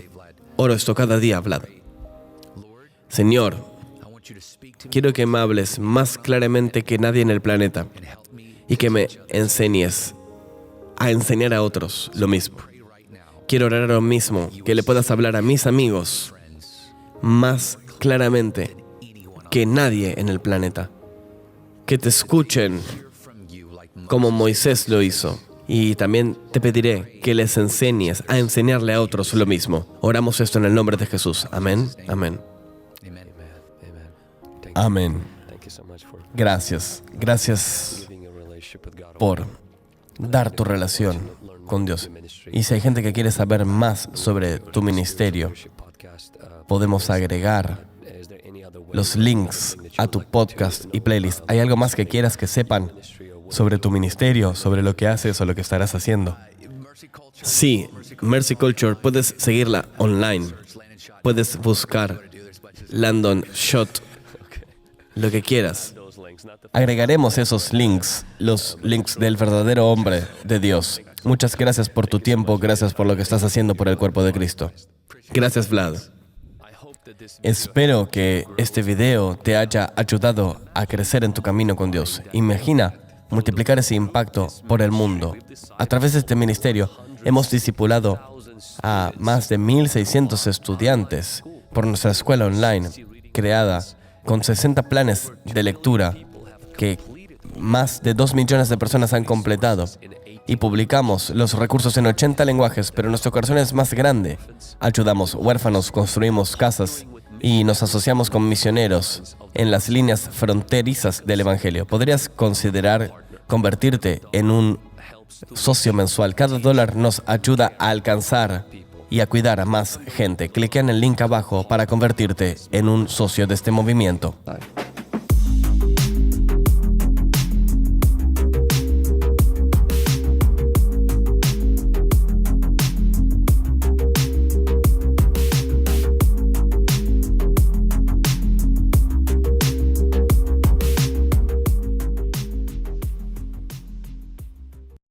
Oro esto cada día, Vlad. Señor, quiero que me hables más claramente que nadie en el planeta y que me enseñes a enseñar a otros lo mismo. Quiero orar ahora mismo que le puedas hablar a mis amigos más claramente que nadie en el planeta. Que te escuchen como Moisés lo hizo. Y también te pediré que les enseñes a enseñarle a otros lo mismo. Oramos esto en el nombre de Jesús. Amén. Amén. Amén. Gracias. Gracias por dar tu relación con Dios. Y si hay gente que quiere saber más sobre tu ministerio, podemos agregar los links a tu podcast y playlist. ¿Hay algo más que quieras que sepan sobre tu ministerio, sobre lo que haces o lo que estarás haciendo? Sí, Mercy Culture, puedes seguirla online. Puedes buscar Landon Shot, lo que quieras. Agregaremos esos links, los links del verdadero hombre de Dios. Muchas gracias por tu tiempo, gracias por lo que estás haciendo por el cuerpo de Cristo. Gracias, Vlad. Espero que este video te haya ayudado a crecer en tu camino con Dios. Imagina multiplicar ese impacto por el mundo. A través de este ministerio hemos discipulado a más de 1,600 estudiantes por nuestra escuela online, creada con 60 planes de lectura que más de 2 millones de personas han completado. Y publicamos los recursos en 80 lenguajes, pero nuestro corazón es más grande. Ayudamos huérfanos, construimos casas y nos asociamos con misioneros en las líneas fronterizas del Evangelio. ¿Podrías considerar convertirte en un socio mensual? Cada $1 nos ayuda a alcanzar y a cuidar a más gente. Clica en el link abajo para convertirte en un socio de este movimiento.